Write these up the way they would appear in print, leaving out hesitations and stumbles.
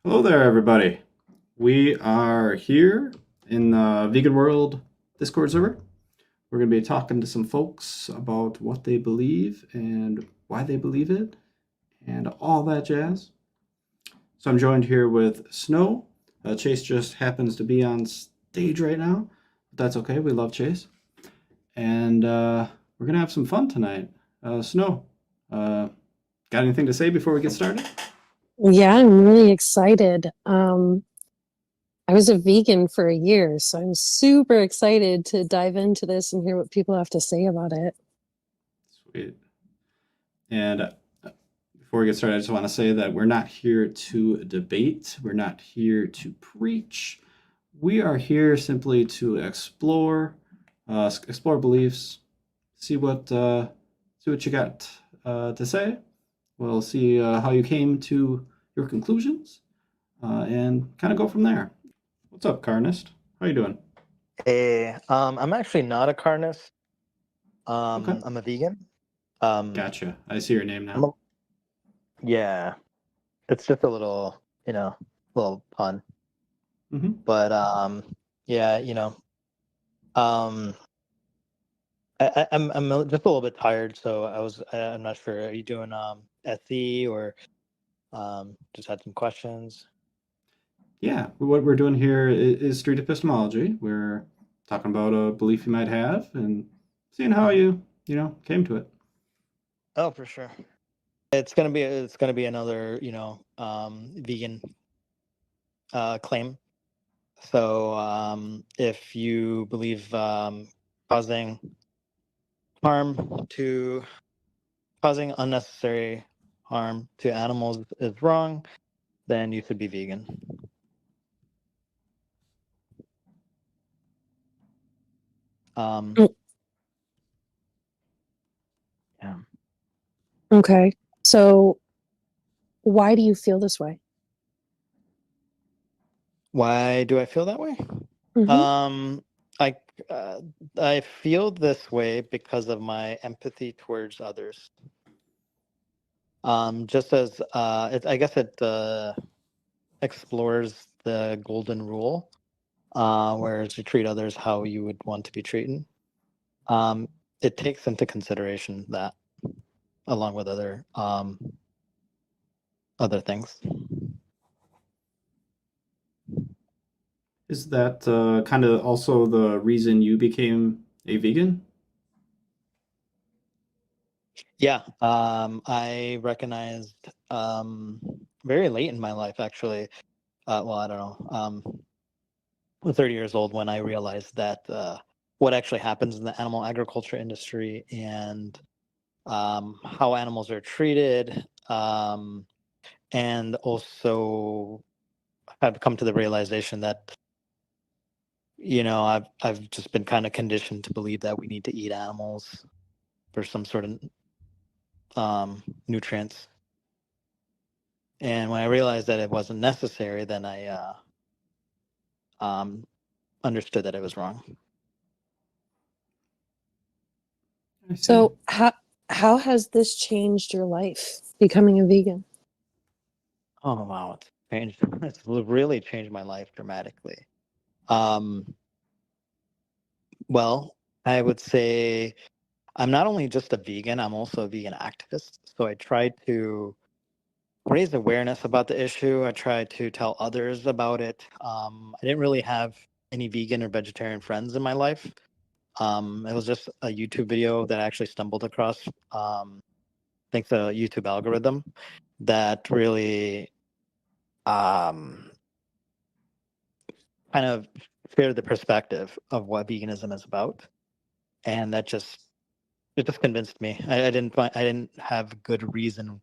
Hello there, everybody. We are here in the Vegan World Discord server. We're going to be talking to some folks about what they believe and why they believe it and all that jazz. So I'm joined here with Snow. Chase just happens to be on stage right now, but that's okay. We love Chase. And we're going to have some fun tonight. Snow, uh, got anything to say before we get started? Yeah, I'm really excited. I was a vegan for a year, so I'm super excited to dive into this and hear what people have to say about it. Sweet. And before we get started, I just want to say that we're not here to debate. We're not here to preach. We are here simply to explore beliefs, see what you got to say. We'll see how you came to your conclusions, and kind of go from there. What's up, Carnist? How you doing? I'm actually not a carnist. Okay, I'm a vegan. Um, gotcha. I see your name I'm now. a, yeah, it's just a little, little pun. Mm-hmm. But yeah, um, just a little bit tired, so I'm not sure. Are you doing SE or just had some questions? Yeah, what we're doing here is street epistemology. We're talking about a belief you might have and seeing how Mhm. you came to it. Oh, for sure. It's gonna be another vegan claim. So if you believe causing harm to causing unnecessary harm to animals is wrong, then you should be vegan. Um, Mm, yeah. Okay, so why do you feel this way? Why do I feel that way? Hmm. Um, I uh, I feel this way because of my empathy towards others. Just as I guess it explores the golden rule, whereas you treat others how you would want to be treated. Um, it takes into consideration that, along with other things. Is that kind of also the reason you became a vegan? Yeah, I recognized very late in my life, actually. Well, I don't know. I'm 30 years old when I realized that what actually happens in the animal agriculture industry and how animals are treated, and also I've come to the realization that I've just been kind of conditioned to believe that we need to eat animals for some sort of nutrients. And when I realized that it wasn't necessary, then I um, understood that it was wrong. I see. So how has this changed your life, becoming a vegan? Oh wow, it's changed. It's really changed my life dramatically. Um, well, I would say I'm not only just a vegan, I'm also a vegan activist. So I try to raise awareness about the issue. I try to tell others about it. I didn't really have any vegan or vegetarian friends in my life. It was just a YouTube video that I actually stumbled across, thanks to a YouTube algorithm, that really um, kind of shared the perspective of what veganism is about, and it just convinced me. I didn't have good reason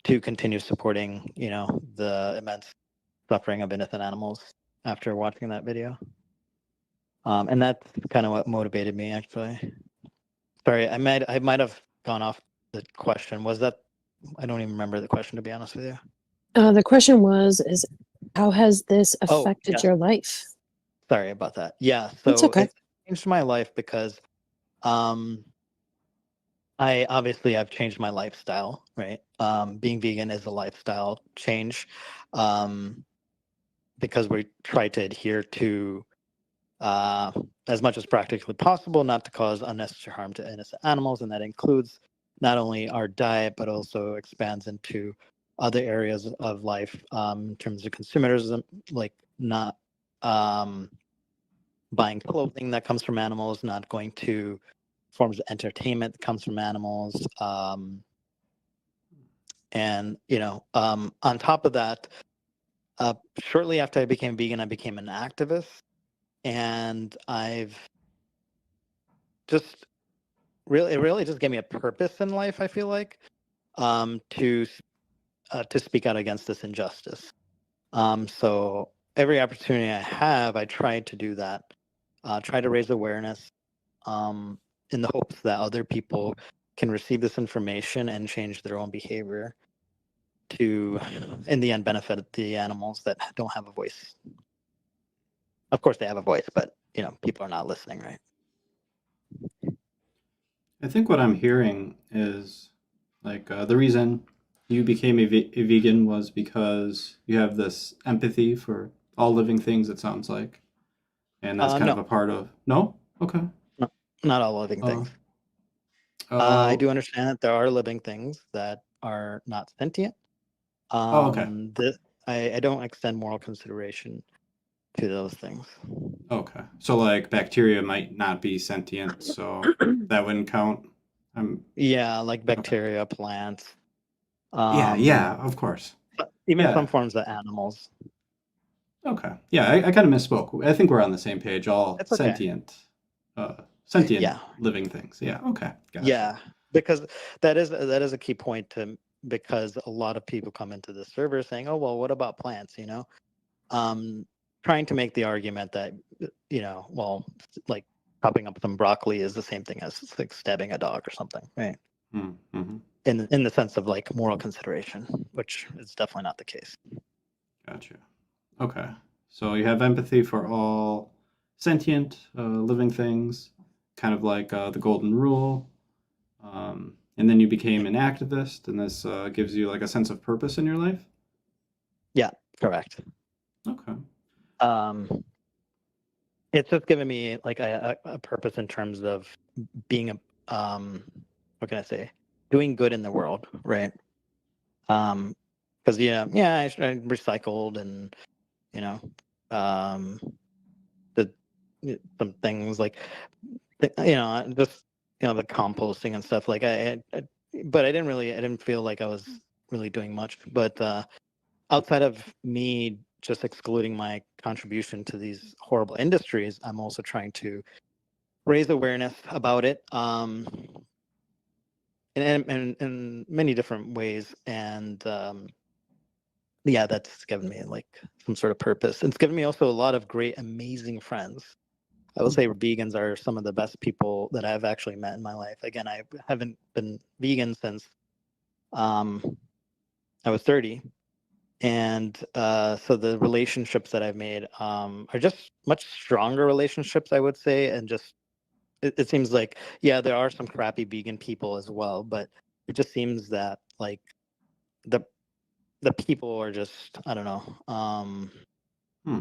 to continue supporting the immense suffering of innocent animals after watching that video. And that's kind of what motivated me, actually. Sorry, I might have gone off the question. Was that? I don't even remember the question, to be honest with you. The question is how has this Oh, affected yeah. your life? Sorry about that. Yeah, It's so okay. it changed my life because um, I've changed my lifestyle, right? Being vegan is a lifestyle change. Um, because we try to adhere to as much as practically possible, not to cause unnecessary harm to innocent animals, and that includes not only our diet but also expands into other areas of life in terms of consumerism, like not buying clothing that comes from animals, not going to forms of entertainment that comes from animals, and on top of that, shortly after I became vegan, I became an activist, and I've just it really just gave me a purpose in life. I feel like to speak out against this injustice. So every opportunity I have, I try to do that. Try to raise awareness in the hopes that other people can receive this information and change their own behavior to, in the end, benefit the animals that don't have a voice. Of course, they have a voice, but people are not listening, right? I think what I'm hearing is like the reason you became a vegan was because you have this empathy for all living things, it sounds like. And that's kind of No, a part of. No? Okay. no, not all living Uh, things. I uh, do understand that there are living things that are not sentient. okay. I don't extend moral consideration to those things. Okay. So like bacteria might not be sentient, so that wouldn't count. Yeah, like Okay. bacteria, plants, Yeah, um, yeah, of course. even some Yeah. forms of animals. Okay. Yeah, I kind of misspoke. I think we're on the same page. All It's okay. sentient Yeah, living things. Yeah. Okay. Gotcha. yeah, because that is a key point to because a lot of people come into the server saying, "Oh, well, what about plants?" Um, trying to make the argument that well, like chopping up some broccoli is the same thing as like stabbing a dog or something, right? Mm-hmm. In the sense of like moral consideration, which is definitely not the case. Gotcha. Okay. So you have empathy for all sentient living things, kind of like the golden rule. And then you became an activist, and this gives you like a sense of purpose in your life. Yeah, correct. Okay. Um, it's just given me like a purpose in terms of being what can I say, doing good in the world, right? Because I recycled and you know, um, did some things like just the composting and stuff. Like but I didn't feel like I was really doing much. But outside of me just excluding my contribution to these horrible industries, I'm also trying to raise awareness about it in many different ways. And yeah, that's given me like some sort of purpose. It's given me also a lot of great, amazing friends. I would say vegans are some of the best people that I've actually met in my life. Again, I haven't been vegan since um, I was 30. And so the relationships that I've made are just much stronger relationships, I would say. And just it seems like, yeah, there are some crappy vegan people as well, but it just seems that like the the people are just, I don't know. Hmm.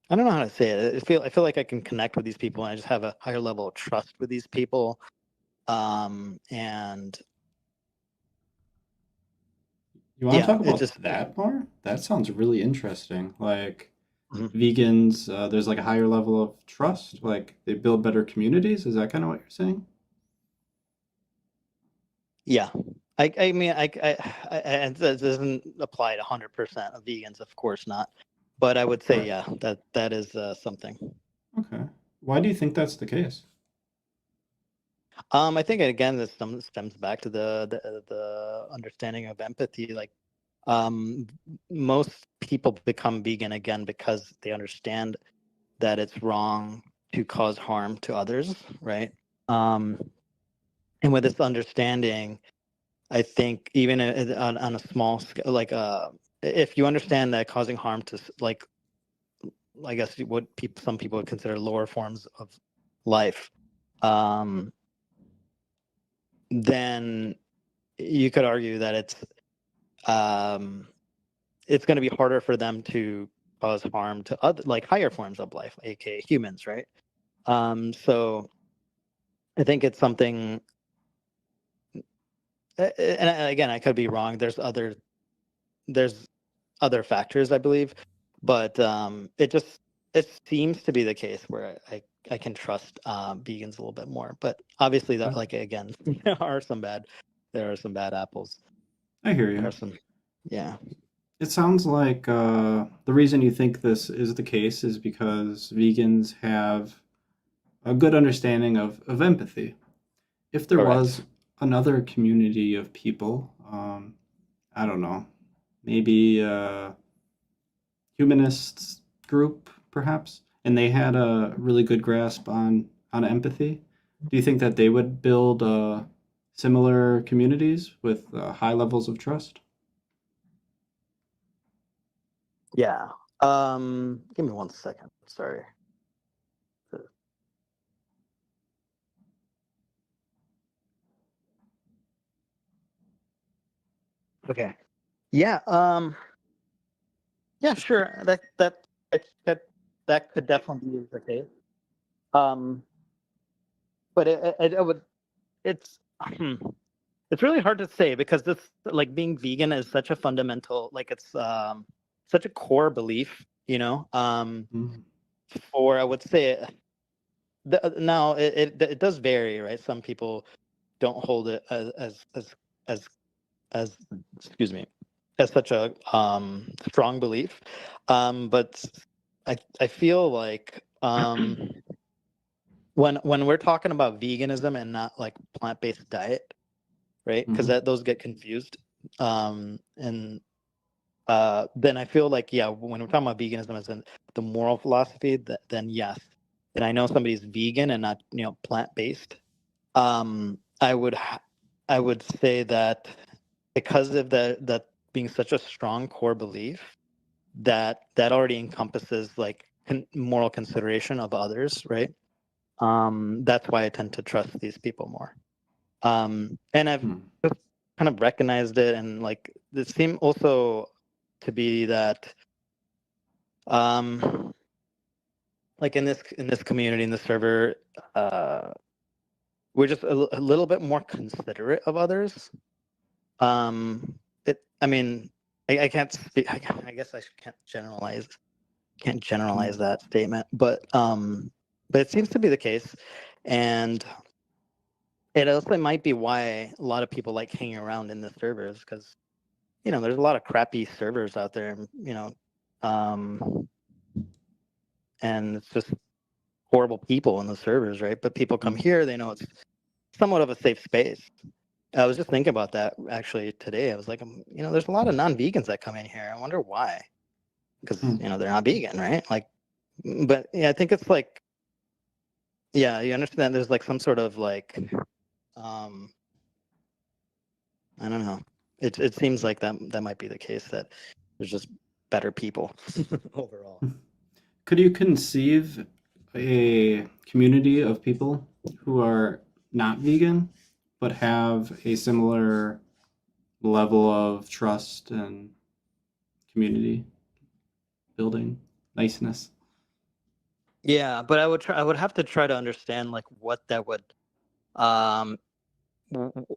I don't know how to say it. I feel like I can connect with these people, and I just have a higher level of trust with these people. And You want to yeah, talk it about just that more? That sounds really interesting. Like Mhm. vegans, there's like a higher level of trust. Like they build better communities. Is that kind of what you're saying? Yeah. I mean, and that doesn't apply to 100% of vegans, of course not. But I would say, Right. yeah, that is something. Okay. Why do you think that's the case? I think again, this stems back to the understanding of empathy. Like, um, most people become vegan again because they understand that it's wrong to cause harm to others, right? Um, and with this understanding, I think even on a small scale, like if you understand that causing harm to like I guess what some people would consider lower forms of life, um, then you could argue that um, it's going to be harder for them to cause harm to other like higher forms of life, aka humans, right? So I think it's something, and again, I could be wrong. There's other factors, I believe, but it seems to be the case where I can trust vegans a little bit more. But obviously, that like again, there are some bad apples. I hear There you. are some, yeah. It sounds like the reason you think this is the case is because vegans have a good understanding of empathy. If there Correct. was another community of people, I don't know, maybe a humanist group, perhaps, and they had a really good grasp on empathy, do you think that they would build similar communities with high levels of trust? Yeah. Give me 1 second. Sorry. Okay. Yeah. Yeah. Sure. That could definitely be the case. Um. But it would. It's. It's really hard to say because this like being vegan is such a fundamental, like it's such a core belief. Mm. For I would say now it does vary, right? Some people don't hold it as as excuse me, as such a strong belief, but I feel like when we're talking about veganism and not like plant-based diet, right? Because Mhm. those get confused, and then I feel like, yeah, when we're talking about veganism as in the moral philosophy, then yes. And I know somebody's vegan and not plant-based. I would say that because of that being such a strong core belief, that already encompasses like moral consideration of others, right? That's why I tend to trust these people more. And I've Hmm. just kind of recognized it, and like it seemed also to be that um like in this community, in the server, uh we're just a little bit more considerate of others. I mean, I can't speak. I guess I can't generalize Hmm. that statement, but it seems to be the case, and it also might be why a lot of people like hanging around in the servers because there's a lot of crappy servers out there, um, and it's just horrible people in the servers, right? But people come Hmm. here, they know it's somewhat of a safe space. I was just thinking about that actually today. I was like, there's a lot of non-vegans that come in here. I wonder why, because Hmm. they're not vegan, right? Like, but yeah, I think it's like, yeah, you understand. There's like some sort of like, um, I don't know. It seems like that might be the case, that there's just better people overall. Could you conceive a community of people who are not vegan but have a similar level of trust and community building niceness? Yeah, but I would have to try to understand like what that would, um,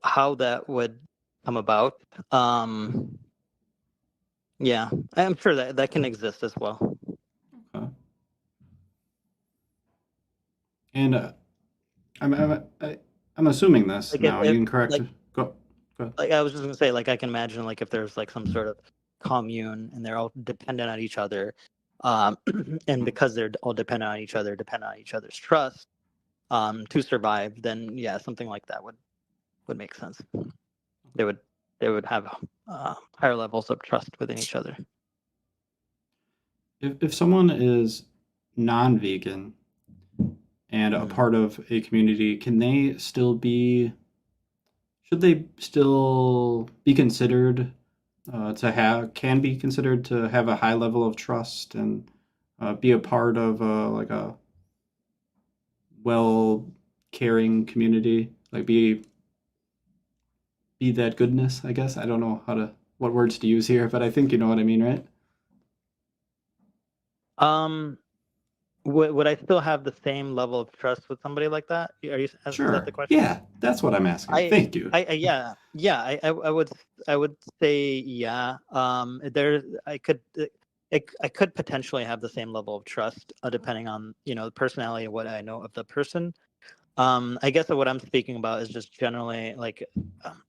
how that would come about. Yeah, I'm sure that can exist as well. Okay. And I'm assuming this Like now. You if can correct. like Go. Go. like I was just gonna say, like I can imagine like if there's like some sort of commune and they're all dependent on each other, um, and because they're all dependent on each other's trust, to survive, then yeah, something like that would make sense. They would they would have higher levels of trust within each other. If someone is non-vegan and a Mhm. part of a community, can they still be? Should they still be considered to have? Can be considered to have a high level of trust and be a part of like a well caring community? Like be that goodness. I guess I don't know what words to use here, but I think you know what I mean, right? Um, would I still have the same level of trust with somebody like that? Is that Sure. the question? Yeah, that's what I'm asking. Thank you. Yeah. I would say yeah. I could potentially have the same level of trust, depending on the personality and what I know of the person. I guess that what I'm speaking about is just generally like, um,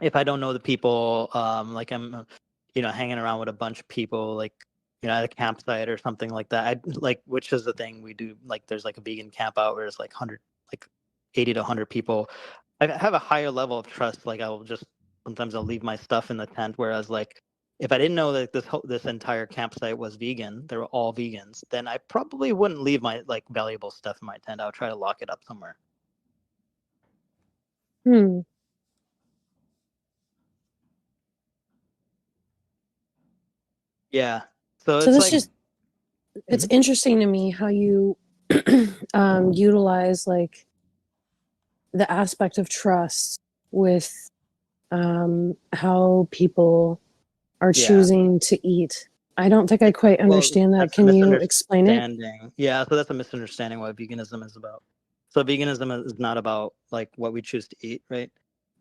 if I don't know the people, like I'm, hanging around with a bunch of people, like, at a campsite or something like that. I like, which is the thing we do. Like, there's like a vegan camp out where it's like 100, like 80 to 100 people. I have a higher level of trust. Like, sometimes I'll leave my stuff in the tent. Whereas, like, if I didn't know that this entire campsite was vegan, they were all vegans, then I probably wouldn't leave my like valuable stuff in my tent. I would try to lock it up somewhere. Hmm. Yeah. So So it's this like, just it's Mhm. interesting to me how you utilize like the aspect of trust with how people are Yeah. choosing to eat. I don't think I quite Well, understand that. that's a Can you explain it? misunderstanding. Yeah, so that's a misunderstanding what veganism is about. So veganism is not about like what we choose to eat, right?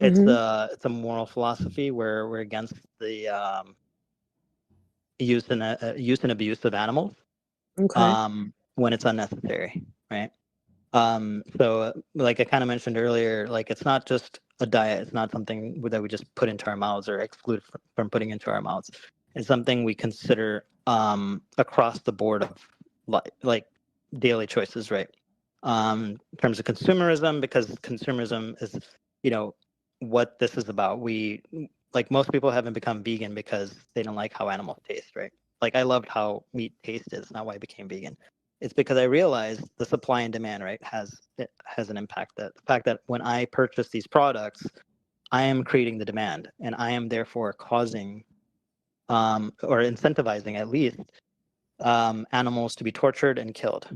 Hmm. It's a moral philosophy where we're against the use and abuse of animals Okay. when it's unnecessary, right? So like I kind of mentioned earlier, like it's not just a diet. It's not something that we just put into our mouths or exclude from putting into our mouths. It's something we consider across the board of like daily choices, right? In terms of consumerism, because consumerism is, you know, what this is about. We like most people haven't become vegan because they don't like how animals taste, right? Like I loved how meat tasted. It's not why I became vegan. It's because I realized the supply and demand, right, has an impact. That the fact that when I purchase these products, I am creating the demand, and I am therefore causing or incentivizing at least animals to be tortured and killed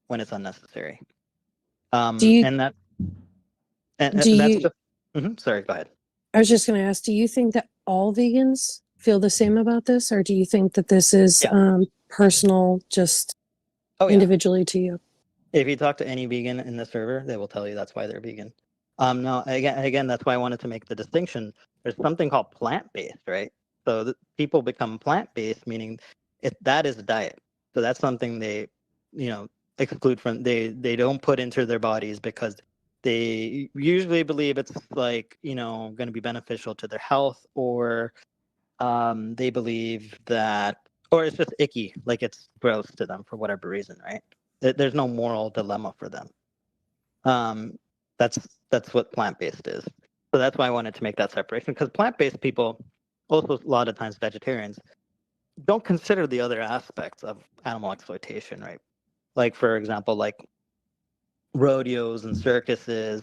when it's unnecessary. Do you And do that's you just. Sorry, go ahead. I was just going to ask, do you think that all vegans feel the same about this, or do you think that this is Yeah. personal, just Oh yeah. individually to you? If you talk to any vegan in the server, they will tell you that's why they're vegan. No, again, that's why I wanted to make the distinction. There's something called plant-based, right? So people become plant-based, meaning that is a diet. So that's something they, you know, exclude from. They don't put into their bodies because they usually believe it's like going to be beneficial to their health, or they believe that, or it's just icky, like it's gross to them for whatever reason, right? There's no moral dilemma for them. Um, that's what plant-based is. So that's why I wanted to make that separation, because plant-based people, also a lot of times vegetarians, don't consider the other aspects of animal exploitation, right? Like for example, like rodeos and circuses,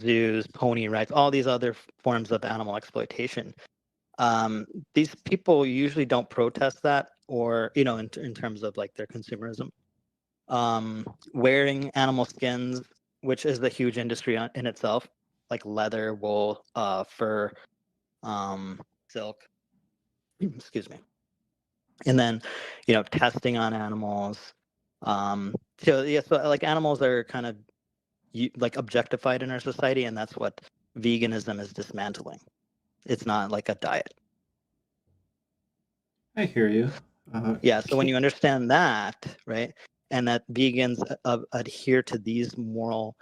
zoos, pony rides, all these other forms of animal exploitation. These people usually don't protest that, or in terms of like their consumerism. Wearing animal skins, which is a huge industry in itself, like leather, wool, fur, silk. Excuse me. And then, testing on animals. So yeah, so like animals are kind of like objectified in our society, and that's what veganism is dismantling. It's not like a diet. I hear you. Yeah, so when Can, you understand that, right, and that vegans adhere to these moral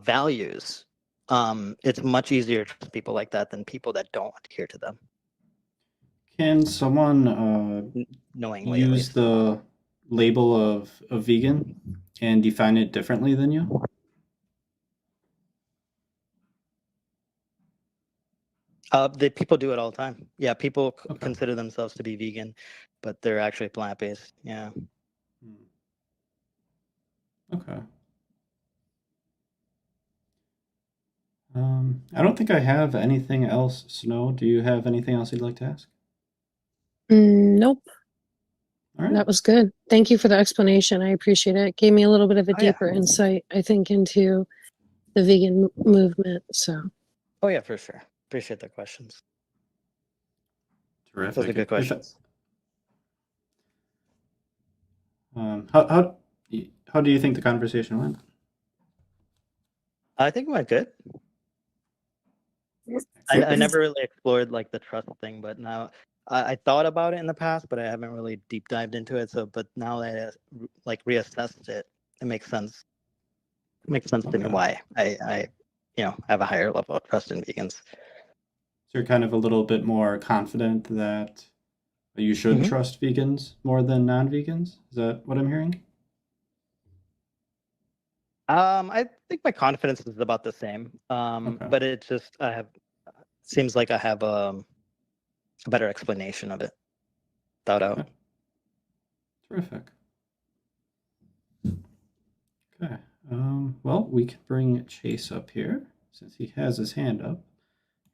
values, it's much easier to trust people like that than people that don't adhere to them, can someone knowingly at use least. the label of a vegan and define it differently than you? The people do it all the time. Yeah, people Okay. consider themselves to be vegan, but they're actually plant-based. Yeah. Hmm. Okay. I don't think I have anything else, Snow. Do you have anything else you'd like to ask? Nope. All right. That was good. Thank you for the explanation. I appreciate it. It gave me a little bit of a Oh yeah. deeper insight, I think, into the vegan movement. So, Oh yeah, for sure. Appreciate the questions. Those are Terrific. good questions. How do you think the conversation went? I think it went good. I never really explored like the trust thing, but now I thought about it in the past, but I haven't really deep dived into it. So, but now that I like reassessed it, it makes sense. It makes sense to me Okay. why I have a higher level of trust in vegans. So you're kind of a little bit more confident that you should Mhm. trust vegans more than non-vegans. Is that what I'm hearing? I think my confidence is about the same. Okay. But it just I have seems like I have a better explanation of it thought out. Okay. Terrific. Okay. Well, we can bring Chase up here since he has his hand up.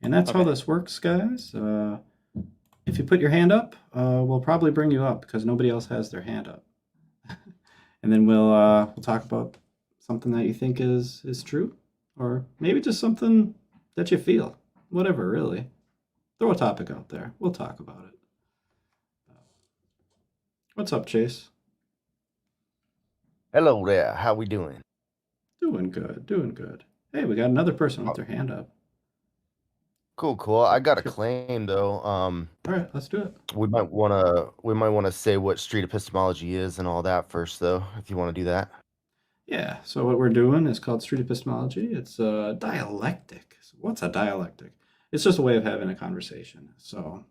And that's how Okay. this works, guys. If you put your hand up, we'll probably bring you up because nobody else has their hand up. And then we'll talk about something that you think is true, or maybe just something that you feel. Whatever, really. Throw a topic out there. We'll talk about it. What's up, Chase? Hello there. How we doing? Doing good. Doing good. Hey, we got another person with Oh, their hand up. cool. I got a Sure. claim though. All right, let's do it. We might wanna say what street epistemology is and all that first though, if you want to do that. Yeah. So what we're doing is called street epistemology. It's a dialectic. So what's a dialectic? It's just a way of having a conversation. So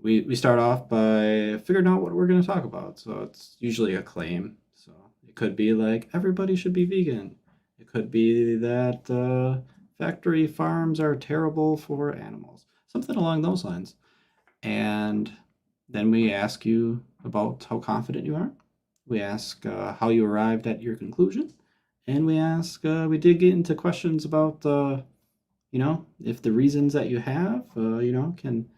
we start off by figuring out what we're going to talk about. So it's usually a claim. So it could be like everybody should be vegan. It could be that factory farms are terrible for animals. Something along those lines. And then we ask you about how confident you are. We ask how you arrived at your conclusion. And we dig into questions about, if the reasons that you have, can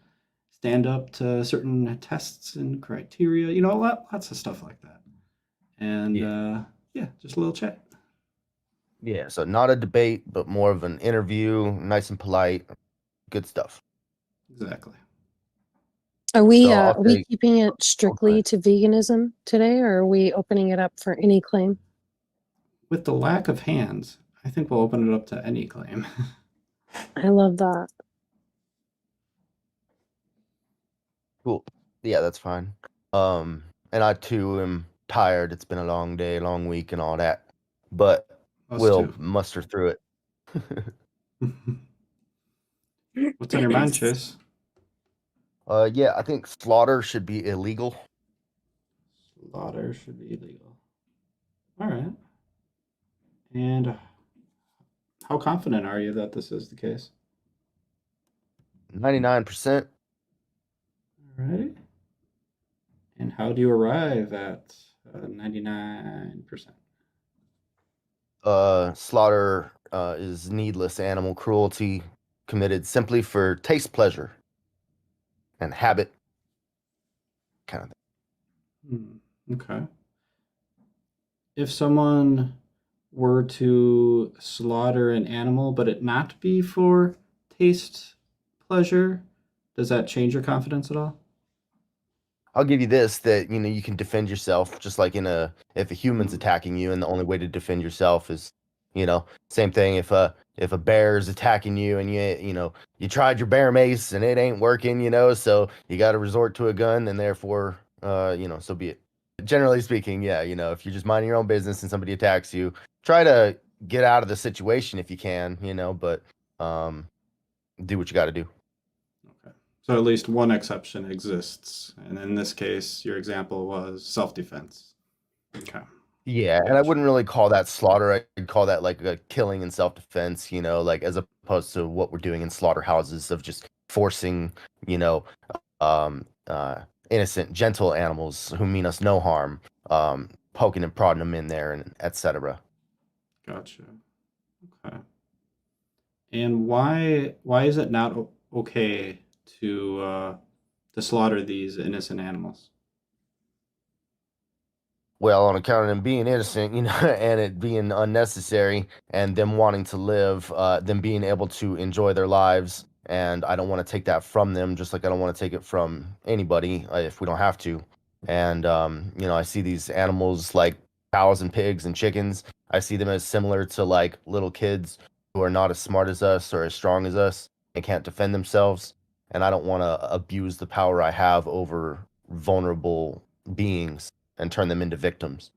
stand up to certain tests and criteria, lots of stuff like that. And Yeah. yeah, just a little chat. Yeah. So not a debate, but more of an interview, nice and polite, good stuff. Exactly. Are we So I'll are we say, keeping it oh, go strictly ahead. to veganism today, or are we opening it up for any claim? With the lack of hands, I think we'll open it up to any claim. I love that. Cool. Yeah, that's fine. And I too am tired. It's been a long day, long week, and all that, but Us we'll too. muster through it. What's on your mind, Chase? Yeah, I think slaughter should be illegal. Slaughter should be illegal. All right. And how confident are you that this is the case? 99%. All right. And how do you arrive at 99%? Slaughter is needless animal cruelty committed simply for taste, pleasure, and habit kind of thing. Okay. If someone were to slaughter an animal, but it not be for taste, pleasure, does that change your confidence at all? I'll give you this, that you can defend yourself just like if a human's Hmm. attacking you, and the only way to defend yourself is, same thing if a bear is attacking you, and you tried your bear mace and it ain't working, so you got to resort to a gun, and therefore so be it. Generally speaking, yeah, if you're just minding your own business and somebody attacks you, try to get out of the situation if you can, but um do what you got to do. Okay. So at least one exception exists. And in this case, your example was self-defense. Okay. Yeah, and I Gotcha. wouldn't really call that slaughter. I'd call that like a killing in self-defense, like as opposed to what we're doing in slaughterhouses of just forcing, you know, innocent, gentle animals who mean us no harm, poking and prodding them in there, and etc. Gotcha. Okay. And why is it not okay to slaughter these innocent animals? Well, on account of them being innocent, and it being unnecessary, and them wanting to live, them being able to enjoy their lives, and I don't want to take that from them, just like I don't want to take it from anybody if we don't have to. And I see these animals like cows and pigs and chickens. I see them as similar to like little kids who are not as smart as us or as strong as us and can't defend themselves. And I don't want to abuse the power I have over vulnerable beings and turn them into victims.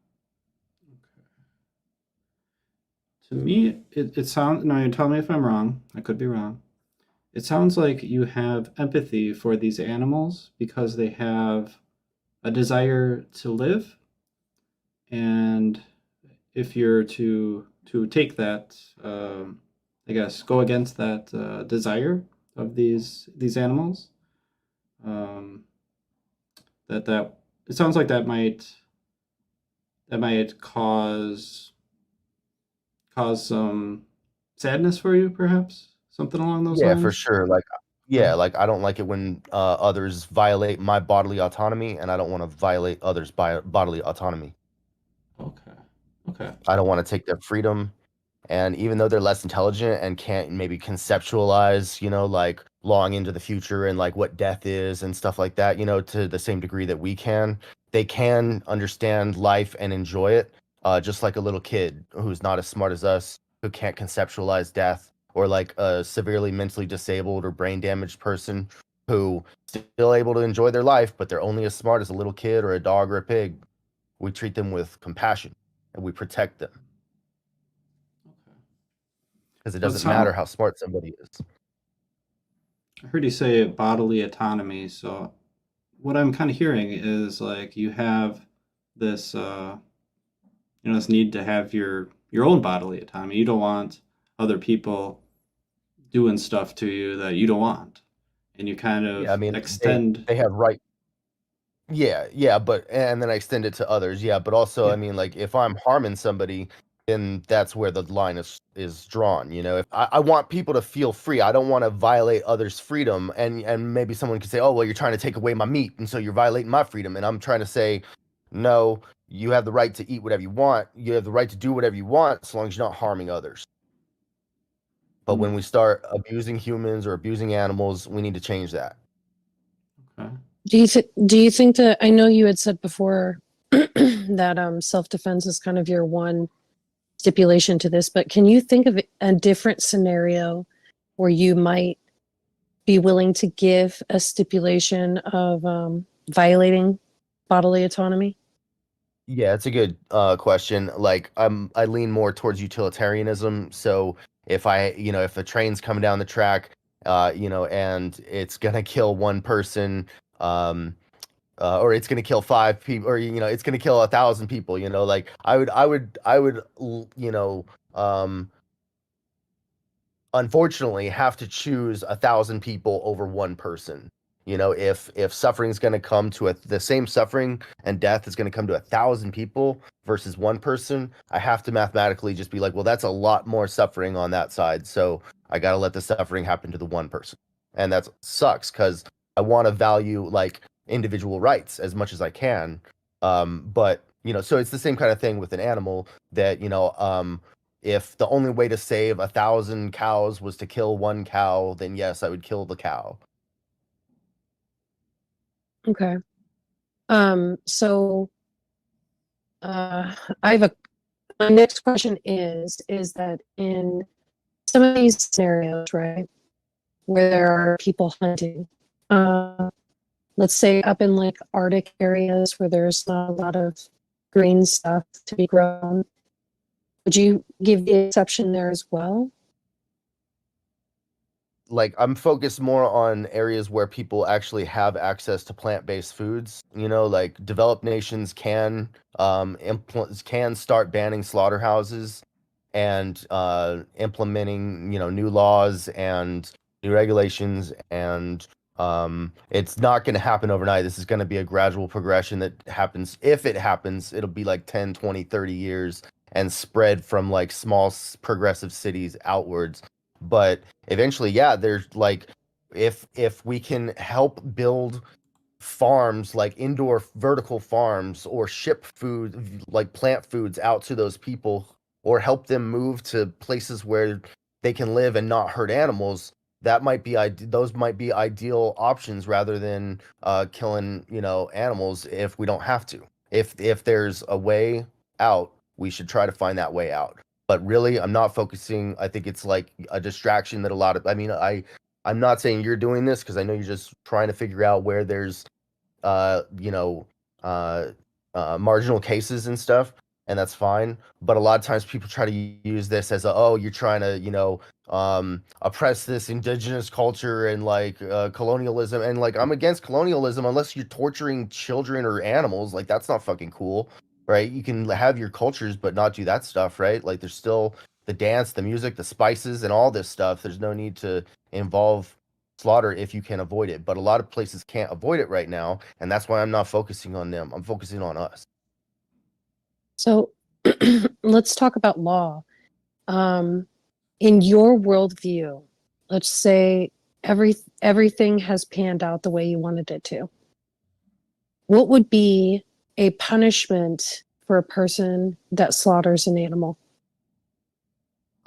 To me, it sounds, now you tell me if I'm wrong, I could be wrong. It sounds like you have empathy for these animals because they have a desire to live, and if you're to take that, I guess, go against that desire of these animals, um, that it sounds like that might cause some sadness for you, perhaps something along those Yeah, for lines. sure. Like I don't like it when others violate my bodily autonomy, and I don't want to violate others' bodily autonomy. Okay. Okay. I don't want to take their freedom. And even though they're less intelligent and can't maybe conceptualize, like long into the future and like what death is and stuff like that, to the same degree that we can, they can understand life and enjoy it, just like a little kid who's not as smart as us, who can't conceptualize death, or like a severely mentally disabled or brain damaged person who still able to enjoy their life, but they're only as smart as a little kid or a dog or a pig. We treat them with compassion and we protect them Okay. because it So it doesn't matter sound how smart somebody is. I heard you say bodily autonomy. So what I'm kind of hearing is like you have this this need to have your own bodily autonomy. You don't want other people doing stuff to you that you don't want, and you kind Yeah, I of mean, they extend. they have right. Yeah, but and then I extend it to others. Yeah, but also, I Yeah. mean, like if I'm harming somebody, then that's where the line is drawn. If I want people to feel free, I don't want to violate others' freedom. And maybe someone could say, oh, well, you're trying to take away my meat, and so you're violating my freedom. And I'm trying to say, no, you have the right to eat whatever you want. You have the right to do whatever you want, as long as you're not harming others. But when Mm, we start abusing humans or abusing animals, we need to change that. okay. Do you think that, I know you had said before that self-defense is kind of your one stipulation to this, but can you think of a different scenario where you might be willing to give a stipulation of violating bodily autonomy? Yeah, it's a good question. Like I lean more towards utilitarianism. So if a train's coming down the track, and it's gonna kill one person, um, or it's gonna kill five people, or it's gonna kill 1,000 people. Like I would, unfortunately have to choose 1,000 people over one person. If suffering is going to come to the same suffering and death is going to come to 1,000 people versus one person, I have to mathematically just be like, well, that's a lot more suffering on that side. So I got to let the suffering happen to the one person. And that sucks because I want to value like individual rights as much as I can. But so it's the same kind of thing with an animal that, if the only way to save 1,000 cows was to kill one cow, then yes, I would kill the cow. Okay. So I have my next question is that in some of these scenarios, right, where there are people hunting, let's say up in like Arctic areas where there's not a lot of green stuff to be grown, would you give the exception there as well? Like I'm focused more on areas where people actually have access to plant-based foods. Like developed nations can start banning slaughterhouses and implementing new laws and new regulations, and it's not going to happen overnight. This is going to be a gradual progression that happens. If it happens, it'll be like 10, 20, 30 years and spread from like small progressive cities outwards. But eventually, yeah, there's like if we can help build farms, like indoor vertical farms, or ship food like plant foods out to those people, or help them move to places where they can live and not hurt animals, that might be those might be ideal options rather than killing, you know, animals if we don't have to. If there's a way out, we should try to find that way out. But really, I'm not focusing. I think it's like a distraction that a lot of. I mean, I'm not saying you're doing this because I know you're just trying to figure out where there's you know, uh, marginal cases and stuff, and that's fine. But a lot of times people try to use this as a, oh, you're trying to, you know, oppress this indigenous culture and like colonialism. And like, I'm against colonialism unless you're torturing children or animals. Like, that's not fucking cool, right? You can have your cultures, but not do that stuff, right? Like, there's still the dance, the music, the spices, and all this stuff. There's no need to involve slaughter if you can avoid it, but a lot of places can't avoid it right now, and that's why I'm not focusing on them. I'm focusing on us. So let's talk about law. In your worldview, let's say everything has panned out the way you wanted it to. What would be a punishment for a person that slaughters an animal?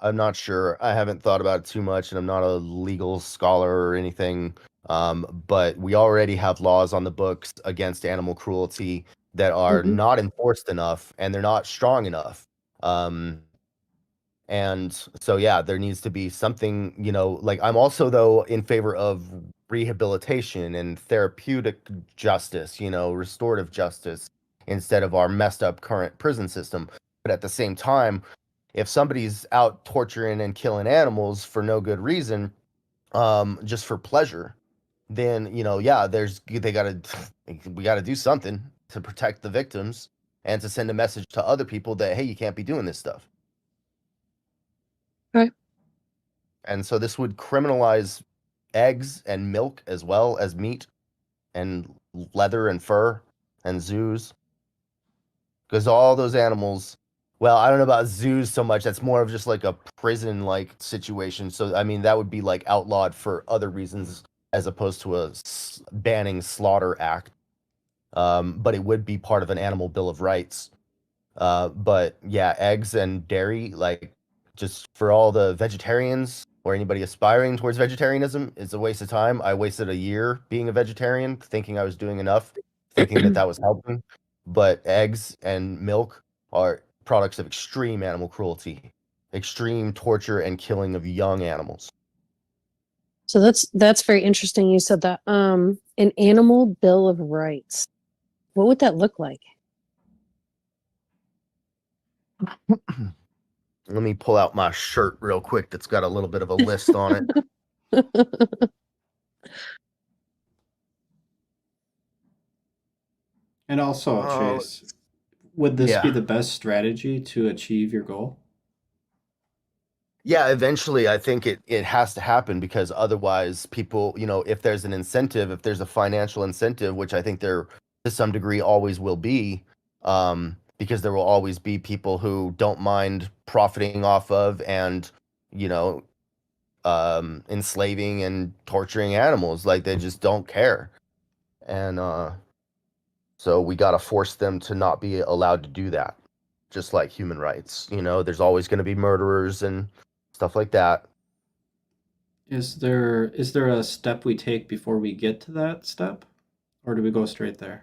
I'm not sure. I haven't thought about it too much, and I'm not a legal scholar or anything. But we already have laws on the books against animal cruelty that are Mhm. not enforced enough, and they're not strong enough. Um, And so, yeah, there needs to be something, you know, like I'm also, though, in favor of rehabilitation and therapeutic justice, you know, restorative justice instead of our messed up current prison system. But at the same time, if somebody's out torturing and killing animals for no good reason, just for pleasure, then, you know, yeah, they gotta, we gotta do something to protect the victims and to send a message to other people that, hey, you can't be doing this stuff. Okay. And so this would criminalize eggs and milk as well as meat and leather and fur and zoos. Because all those animals, well, I don't know about zoos so much. That's more of just like a prison like situation. So, I mean, that would be like outlawed for other reasons as opposed to a banning slaughter act. But it would be part of an animal bill of rights. But yeah, eggs and dairy, like just for all the vegetarians or anybody aspiring towards vegetarianism, it's a waste of time. I wasted a year being a vegetarian, thinking I was doing enough, thinking that that was helping. But eggs and milk are products of extreme animal cruelty, extreme torture and killing of young animals. So that's very interesting. You said that. An animal bill of rights. What would that look like? Let me pull out my shirt real quick that's got a little bit of a list on it. And also, Oh, Chase, would this be yeah. the best strategy to achieve your goal? Yeah, eventually I think it has to happen because otherwise people, you know, if there's an incentive, if there's a financial incentive, which I think there to some degree always will be, because there will always be people who don't mind profiting off of and, you know, enslaving and torturing animals. Like they just don't care. And so we got to force them to not be allowed to do that. Just like human rights, you know, there's always going to be murderers and stuff like that. Is there a step we take before we get to that step, or do we go straight there?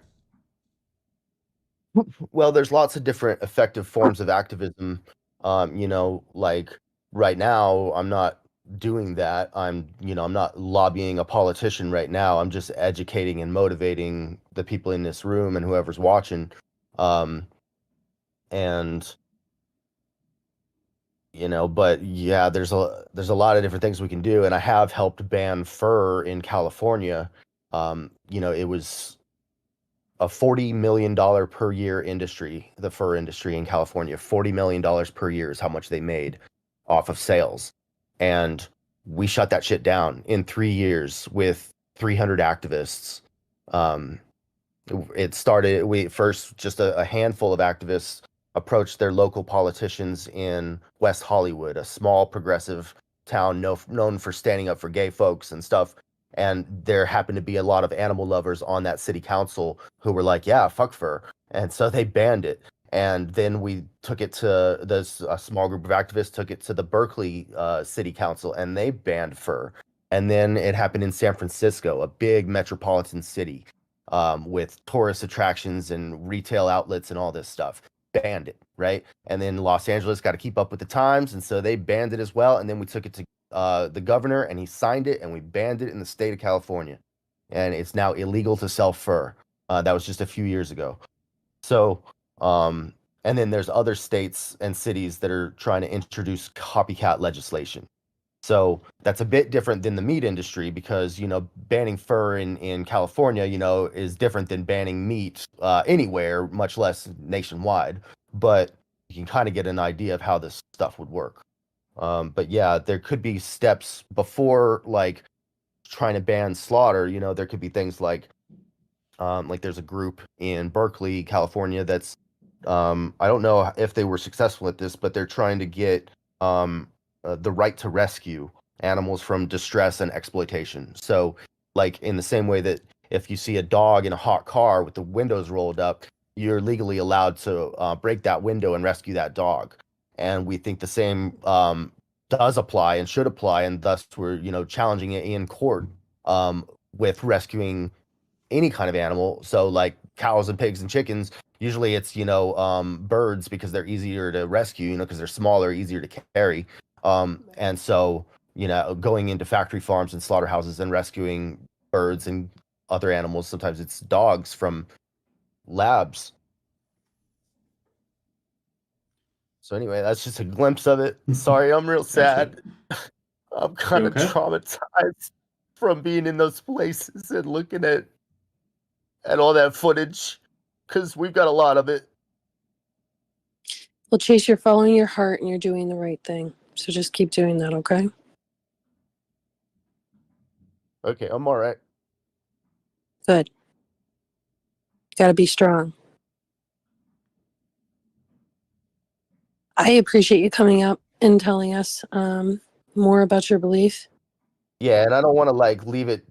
Well, there's lots of different effective forms of activism. You know, like right now, I'm not doing that. You know, I'm not lobbying a politician right now. I'm just educating and motivating the people in this room and whoever's watching. Um, and you know, but yeah, there's a lot of different things we can do, and I have helped ban fur in California. You know, it was a $40 million per year industry, the fur industry in California. $40 million per year is how much they made off of sales. And we shut that shit down in 3 years with 300 activists. Um, it started, we first, just a handful of activists approached their local politicians in West Hollywood, a small progressive town known for standing up for gay folks and stuff. And there happened to be a lot of animal lovers on that city council who were like, yeah, fuck fur. And so they banned it. And then we took it to a small group of activists took it to the Berkeley City Council, and they banned fur. And then it happened in San Francisco, a big metropolitan city, with tourist attractions and retail outlets and all this stuff. Banned it, right? And then Los Angeles got to keep up with the times, and so they banned it as well. And then we took it to the governor, and he signed it, and we banned it in the state of California. And it's now illegal to sell fur. That was just a few years ago. So, and then there's other states and cities that are trying to introduce copycat legislation. So that's a bit different than the meat industry because, banning fur in California, is different than banning meat anywhere, much less nationwide. But you can kind of get an idea of how this stuff would work. But yeah, there could be steps before like trying to ban slaughter. There could be things like there's a group in Berkeley, California that's I don't know if they were successful at this, but they're trying to get the right to rescue animals from distress and exploitation. So, like in the same way that if you see a dog in a hot car with the windows rolled up, you're legally allowed to break that window and rescue that dog. And we think the same does apply and should apply, and thus we're challenging it in court with rescuing any kind of animal. So like cows and pigs and chickens, usually it's birds because they're easier to rescue, because they're smaller, easier to carry. And so going into factory farms and slaughterhouses and rescuing birds and other animals, sometimes it's dogs from labs. So anyway, that's just a glimpse of it. Sorry, I'm real sad. I'm kind of traumatized from being in those places and looking at all that footage, because we've got a lot of it. Well, Chase, you're following your heart and you're doing the right thing. So just keep doing that, okay? Okay, I'm all right. Good. Got to be strong. I appreciate you coming up and telling us more about your belief. Yeah, and I don't want to leave it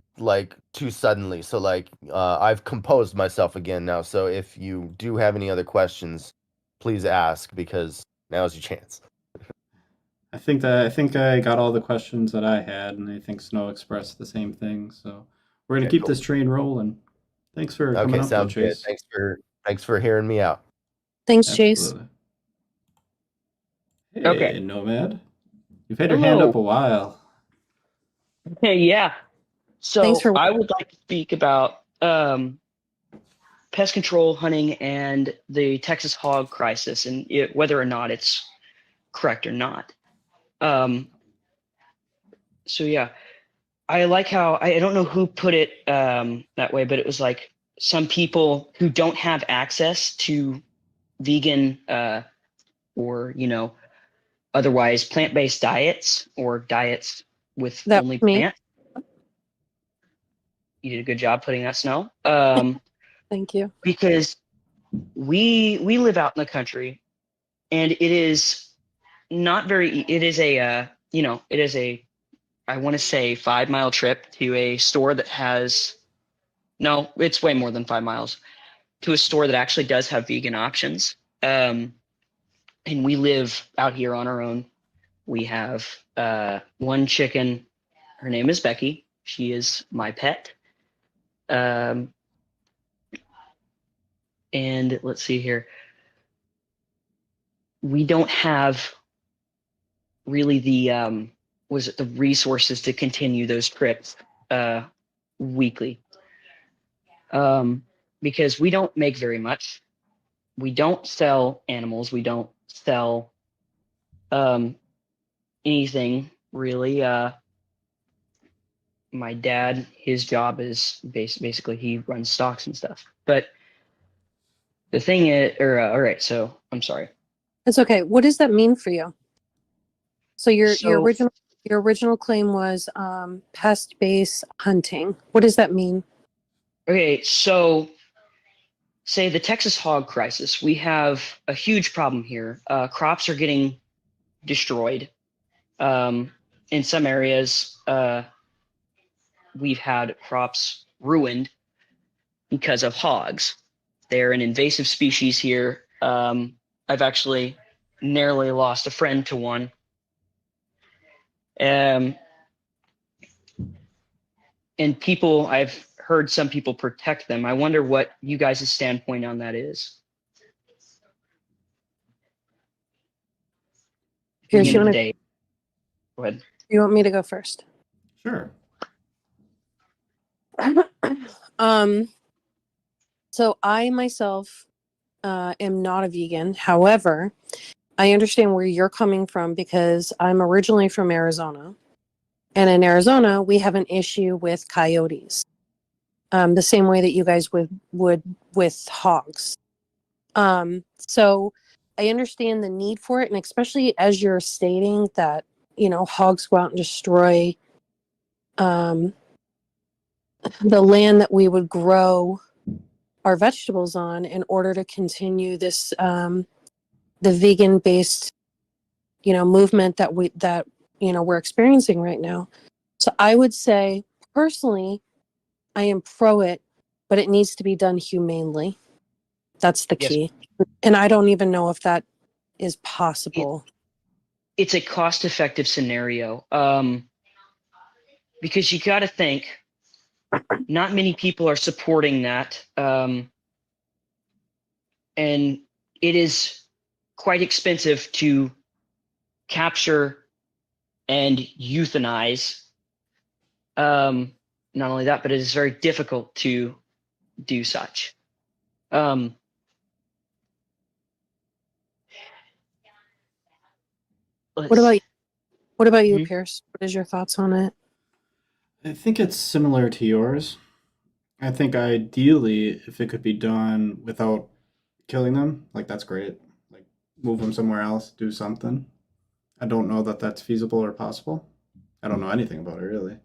too suddenly. So I've composed myself again now. So if you do have any other questions, please ask, because now's your chance. I think I got all the questions that I had, and I think Snow expressed the same thing. So we're gonna keep cool. this train rolling. Thanks for coming up, sounds good. Chase. Thanks for hearing me out. Thanks, Chase. Absolutely. Hey, Okay. Nomad. You've had your hand Hello. up a while. Hey, yeah. So Thanks for- I would like to speak about pest control, hunting, and the Texas hog crisis, and whether or not it's correct or not. So yeah, I like how I don't know who put it that way, but it was like some people who don't have access to vegan or otherwise plant-based diets or diets with That only was me. plant. You did a good job putting that, Snow. Thank you. Because we live out in the country, and it is not very. It is a it is a, I want to say, 5 mile trip to a store that has. No, it's way more than 5 miles to a store that actually does have vegan options. And we live out here on our own. We have one chicken. Her name is Becky. She is my pet. And let's see here. We don't have really the resources to continue those trips weekly, because we don't make very much. We don't sell animals. We don't sell anything really. My dad, his job is basically he runs stocks and stuff. But the thing is, all right. So I'm sorry. It's okay. What does that mean for you? So your So- original claim was pest-based hunting. What does that mean? Okay, so say the Texas hog crisis, we have a huge problem here. Crops are getting destroyed. In some areas, we've had crops ruined because of hogs. They're an invasive species here. I've actually narrowly lost a friend to one. and I've heard some people protect them. I wonder what you guys' standpoint on that is. At the Pierce, end you of the want day. Go ahead. me to go first? Sure. So I myself am not a vegan. However, I understand where you're coming from because I'm originally from Arizona. And in Arizona, we have an issue with coyotes. The same way that you guys would with hogs. So I understand the need for it, and especially as you're stating that, hogs go out and destroy the land that we would grow our vegetables on in order to continue this the vegan based movement that we're experiencing right now. So I would say personally I am pro it, but it needs to be done humanely. That's the Yes. key. And I don't even know if that is possible. It's a cost-effective scenario, because you got to think not many people are supporting that, and it is quite expensive to capture and euthanize. Not only that, but it is very difficult to do such. What about you, Mhm. Pierce? What is your thoughts on it? I think it's similar to yours. I think ideally, if it could be done without killing them, like that's great. Like move them somewhere else, do something. I don't know that that's feasible or possible. I don't know anything about it really,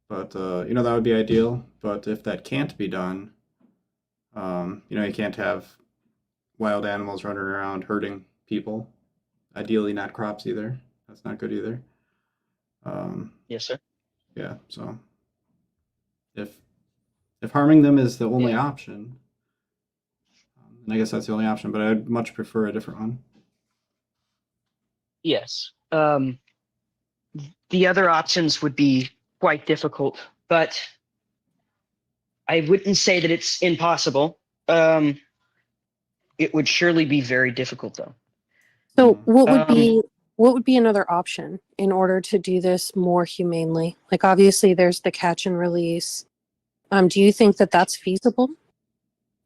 but that would be ideal. But if that can't be done, you can't have wild animals running around hurting people. Ideally, not crops either. That's not good either. Yes, sir. Yeah. So if harming them is the only Yeah. option, and I guess that's the only option, but I'd much prefer a different one. Yes. The other options would be quite difficult, but I wouldn't say that it's impossible. It would surely be very difficult, though. So Mm. what would be another option in order to do this more humanely? Like obviously there's the catch and release. Do you think that that's feasible?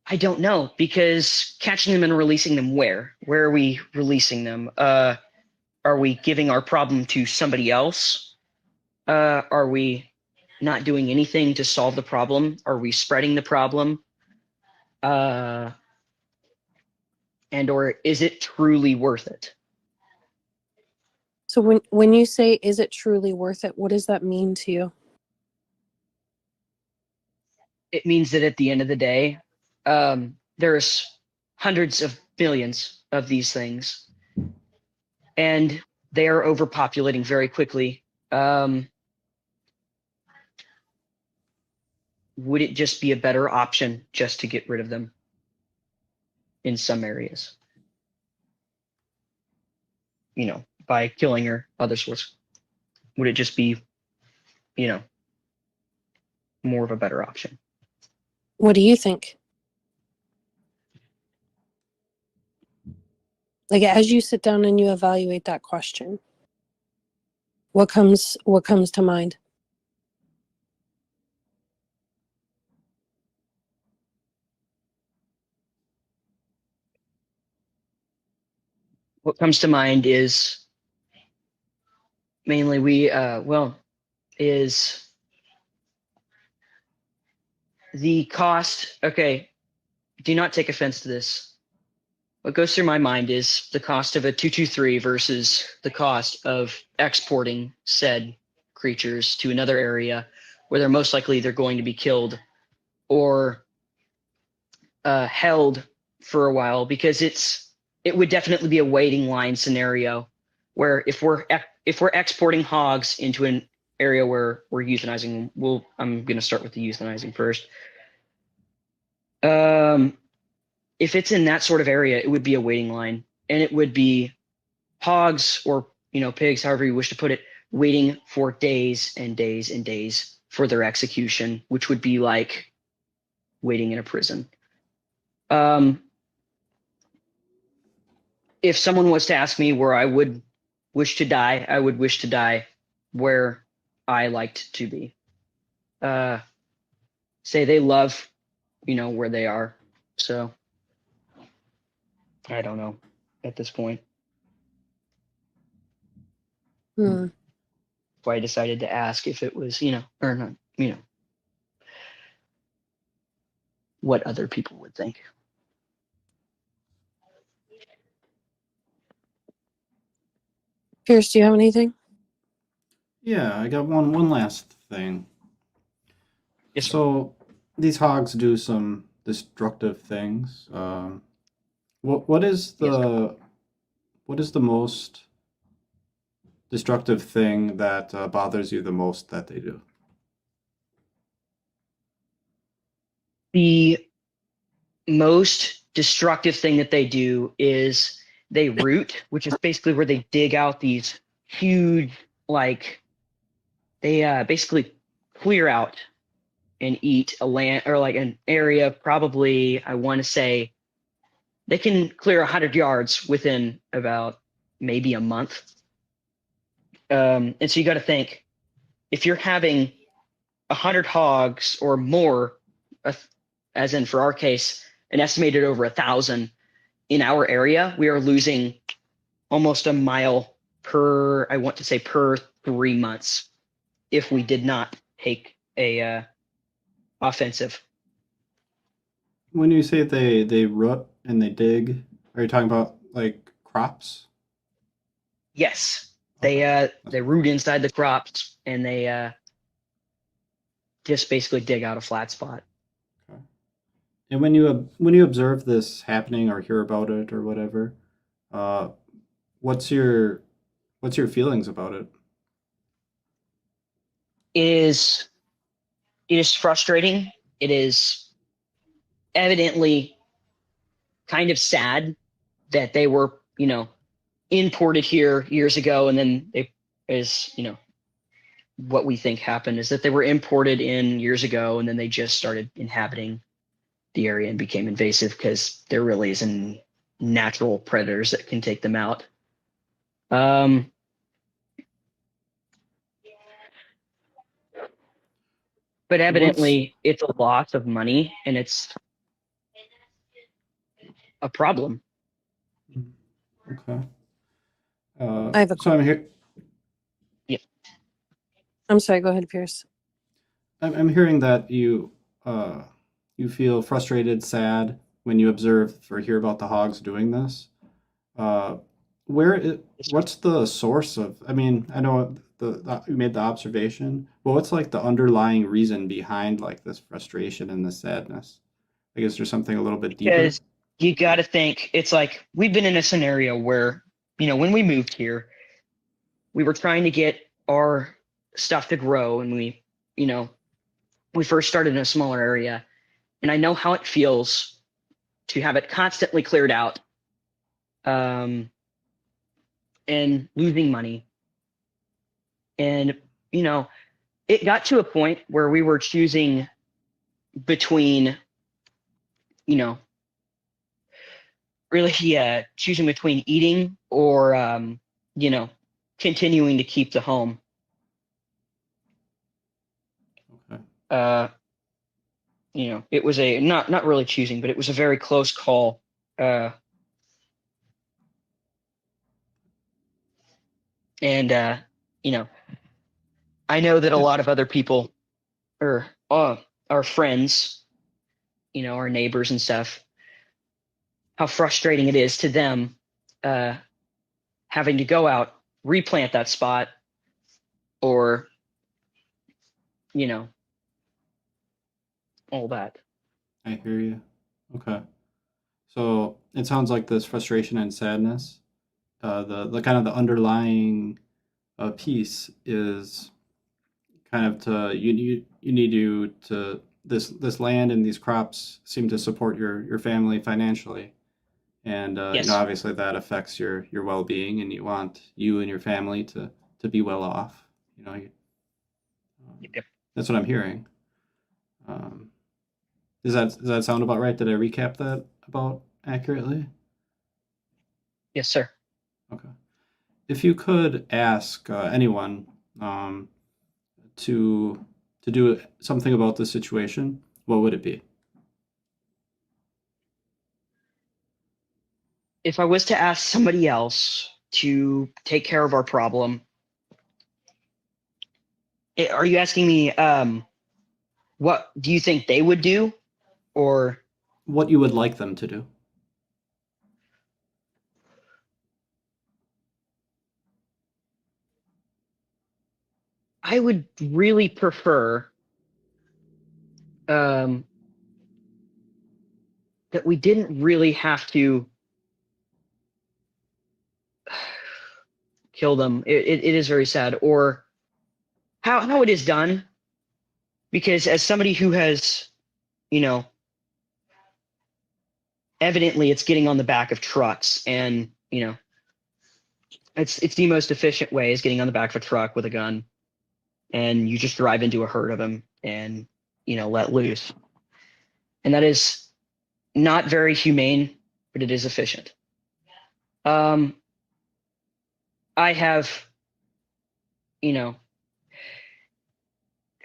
I don't know, because catching them and releasing them where? Where are we releasing them? Are we giving our problem to somebody else? Are we not doing anything to solve the problem? Are we spreading the problem? And or is it truly worth it? So when you say is it truly worth it, what does that mean to you? It means that at the end of the day, there's hundreds of billions of these things, and they are overpopulating very quickly. Would it just be a better option just to get rid of them in some areas? By killing or other sorts. Would it just be, more of a better option? What do you think? Like as you sit down and you evaluate that question, what comes to mind? What comes to mind is mainly is the cost. Okay, do not take offense to this. What goes through my mind is the cost of a 223 versus the cost of exporting said creatures to another area where they're going to be killed or held for a while, because it would definitely be a waiting line scenario where if we're exporting hogs into an area where we're euthanizing them, I'm going to start with the euthanizing first. If it's in that sort of area, it would be a waiting line, and it would be hogs or pigs, however you wish to put it, waiting for days and days and days for their execution, which would be like waiting in a prison. If someone was to ask me where I would wish to die, I would wish to die where I liked to be. Say they love, where they are. So I don't know at this point. Hmm. So I decided to ask if it was, or not, what other people would think. Pierce, do you have anything? Yeah, I got one last thing. Yes, sir. So these hogs do some destructive things. What is the most destructive thing that bothers you the most that they do? The most destructive thing that they do is they root, which is basically where they dig out these huge, like, they basically clear out and eat a land or like an area. Probably, I want to say they can clear 100 yards within about maybe a month. And so you got to think, if you're having 100 hogs or more, as in for our case, an estimated over 1,000 in our area, we are losing almost a mile per, I want to say, per 3 months if we did not take a offensive. When you say they root and they dig, are you talking about like crops? Yes, they root inside the crops and they just basically dig out a flat spot. Okay. And when you observe this happening or hear about it or whatever, uh, what's your feelings about it? It is frustrating. It is evidently kind of sad that they were, imported here years ago, and then what we think happened is that they were imported in years ago, and then they just started inhabiting the area and became invasive because there really isn't natural predators that can take them out. But evidently it's a loss of money and it's a problem. Okay. I have a so I'm here. I'm sorry, go ahead, Pierce. I'm hearing that you feel frustrated, sad when you observe or hear about the hogs doing this. Uh, what's the source of? I mean, I know you made the observation, but what's like the underlying reason behind like this frustration and this sadness? I guess there's something a little bit deeper. Because you got to think, it's like we've been in a scenario where, when we moved here, we were trying to get our stuff to grow, and we first started in a smaller area, and I know how it feels to have it constantly cleared out, and losing money. And, it got to a point where we were choosing between, really choosing between eating or, continuing to keep the home. Okay. It was a not really choosing, but it was a very close call. And I know that a lot of other people or our friends, our neighbors and stuff, how frustrating it is to them having to go out, replant that spot, or, all that. I hear you. Okay. So it sounds like this frustration and sadness, the kind of the underlying piece is kind of you need to this land and these crops seem to support your family financially, and Yes. obviously that affects your well-being, and you want you and your family to be well off. Yep. That's what I'm hearing. Um, does that sound about right? Did I recap that about accurately? Yes, sir. Okay. If you could ask anyone um, to do something about the situation, what would it be? If I was to ask somebody else to take care of our problem, are you asking me what do you think they would do? Or What you would like them to do? I would really prefer that we didn't really have to kill them. It is very sad. Or how it is done, because as somebody who has, you know, evidently it's getting on the back of trucks, and it's the most efficient way is getting on the back of a truck with a gun, and you just drive into a herd of them and let loose, and that is not very humane, but it is efficient. I have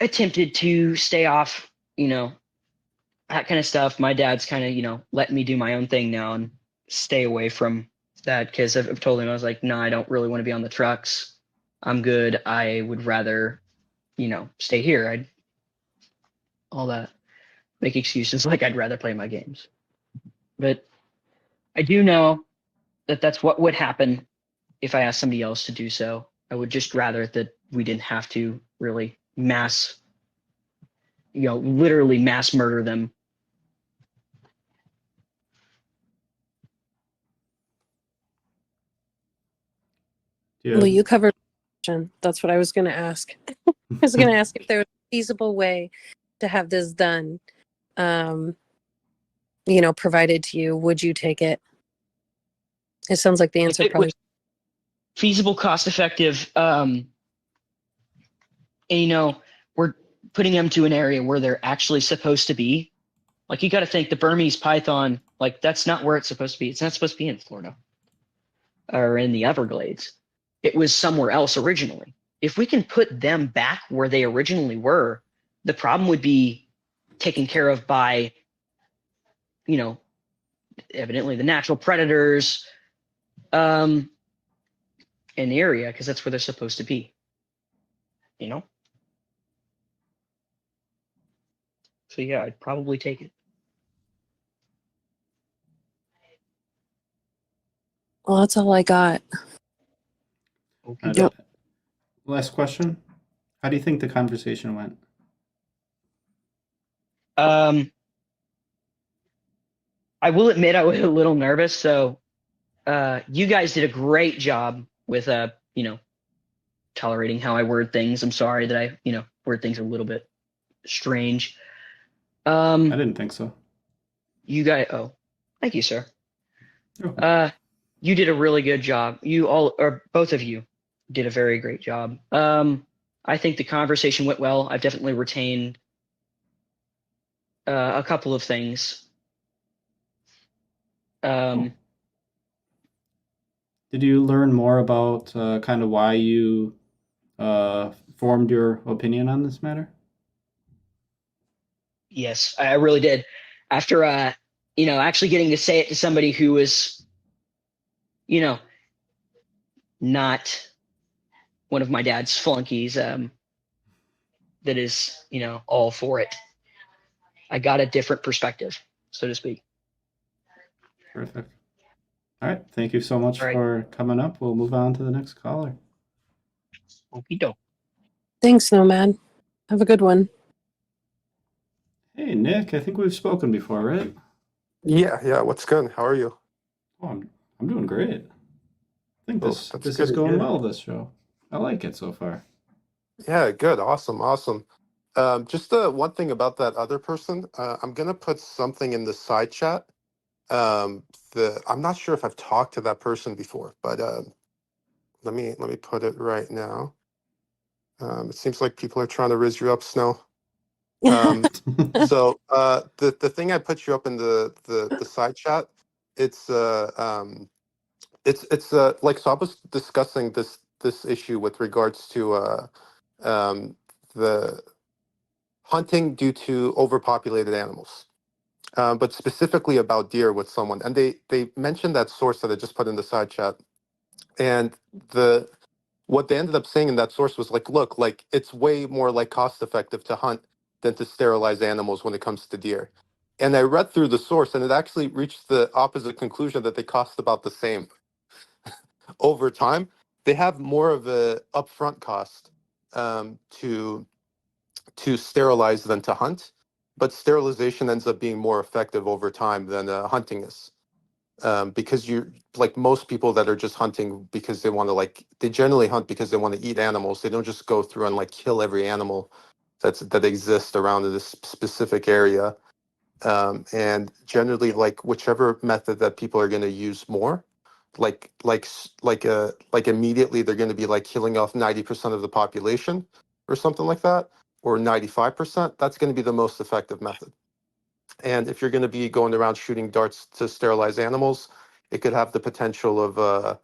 attempted to stay off that kind of stuff. My dad's kind of letting me do my own thing now and stay away from that, because I've told him, I was like, no, I don't really want to be on the trucks. I'm good. I would rather stay here. I'd all that make excuses like I'd rather play my games. But I do know that that's what would happen if I asked somebody else to do so. I would just rather that we didn't have to really literally mass murder them. Do you Well, have- you covered. That's what I was going to ask. I was going to ask if there was a feasible way to have this done, provided to you. Would you take it? It sounds like the answer It probably. was feasible, cost effective, and we're putting them to an area where they're actually supposed to be. Like, you got to think the Burmese python, like, that's not where it's supposed to be. It's not supposed to be in Florida or in the Everglades. It was somewhere else originally. If we can put them back where they originally were, the problem would be taken care of by, evidently the natural predators in the area, because that's where they're supposed to be. So yeah, I'd probably take it. Well, that's all I got. Okay. Yep. Last question. How do you think the conversation went? I will admit I was a little nervous. So you guys did a great job with tolerating how I word things. I'm sorry that I word things a little bit strange. I didn't think so. You guys, thank you, sir. Oh. You did a really good job. You all, or both of you, did a very great job. I think the conversation went well. I've definitely retained a couple of things. Did you learn more about kind of why you formed your opinion on this matter? Yes, I really did. After actually getting to say it to somebody who was, not one of my dad's flunkies, that is, all for it. I got a different perspective, so to speak. Perfect. All right. Thank you so much All right. for coming up. We'll move on to the next caller. Okie doke. Thanks, Nomad. Have a good one. Hey, Nick. I think we've spoken before, right? Yeah. What's good? How are you? Oh, I'm doing great. I think Oh, this that's is good to going hear. well, this show. I like it so far. Yeah, good. Awesome. Just one thing about that other person. I'm gonna put something in the side chat. I'm not sure if I've talked to that person before, but let me put it right now. It seems like people are trying to riz you up, Snow. The thing I put you up in the side chat, it's like, so I was discussing this issue with regards to um the hunting due to overpopulated animals, but specifically about deer with someone, and they mentioned that source that I just put in the side chat, and what they ended up saying in that source was like, look, like it's way more like cost effective to hunt than to sterilize animals when it comes to deer. And I read through the source, and it actually reached the opposite conclusion, that they cost about the same over time. They have more of a upfront cost to sterilize than to hunt, but sterilization ends up being more effective over time than hunting is. Because you're like, most people that are just hunting because they want to, like, they generally hunt because they want to eat animals. They don't just go through and like kill every animal that exists around in this specific area. And generally, like, whichever method that people are going to use more, like immediately they're going to be like killing off 90% of the population or something like that, or 95%. That's going to be the most effective method. And if you're going to be going around shooting darts to sterilize animals, it could have the potential of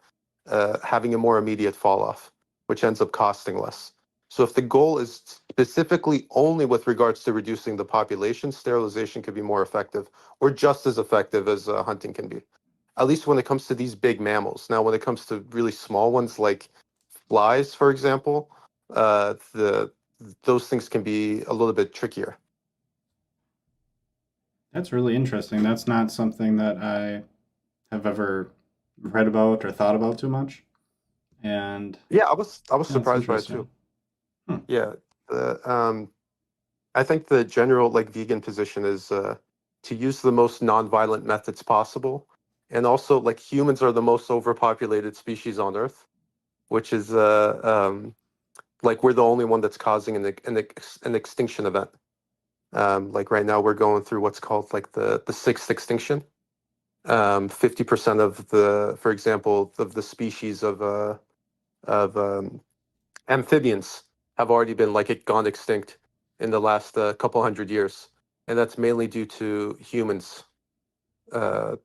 having a more immediate fall off, which ends up costing less. So if the goal is specifically only with regards to reducing the population, sterilization could be more effective, or just as effective as hunting can be, at least when it comes to these big mammals. Now, when it comes to really small ones like flies, for example, those things can be a little bit trickier. That's really interesting. That's not something that I have ever read about or thought about too much. And Yeah, I was that's surprised by it interesting. too. Yeah, I think the general like vegan position is to use the most nonviolent methods possible, and also like humans are the most overpopulated species on Earth, which is like we're the only one that's causing an extinction event. Like right now we're going through what's called like the sixth extinction. 50% of the, for example, of the species of amphibians have already been like gone extinct in the last couple hundred years, and that's mainly due to humans. Uh,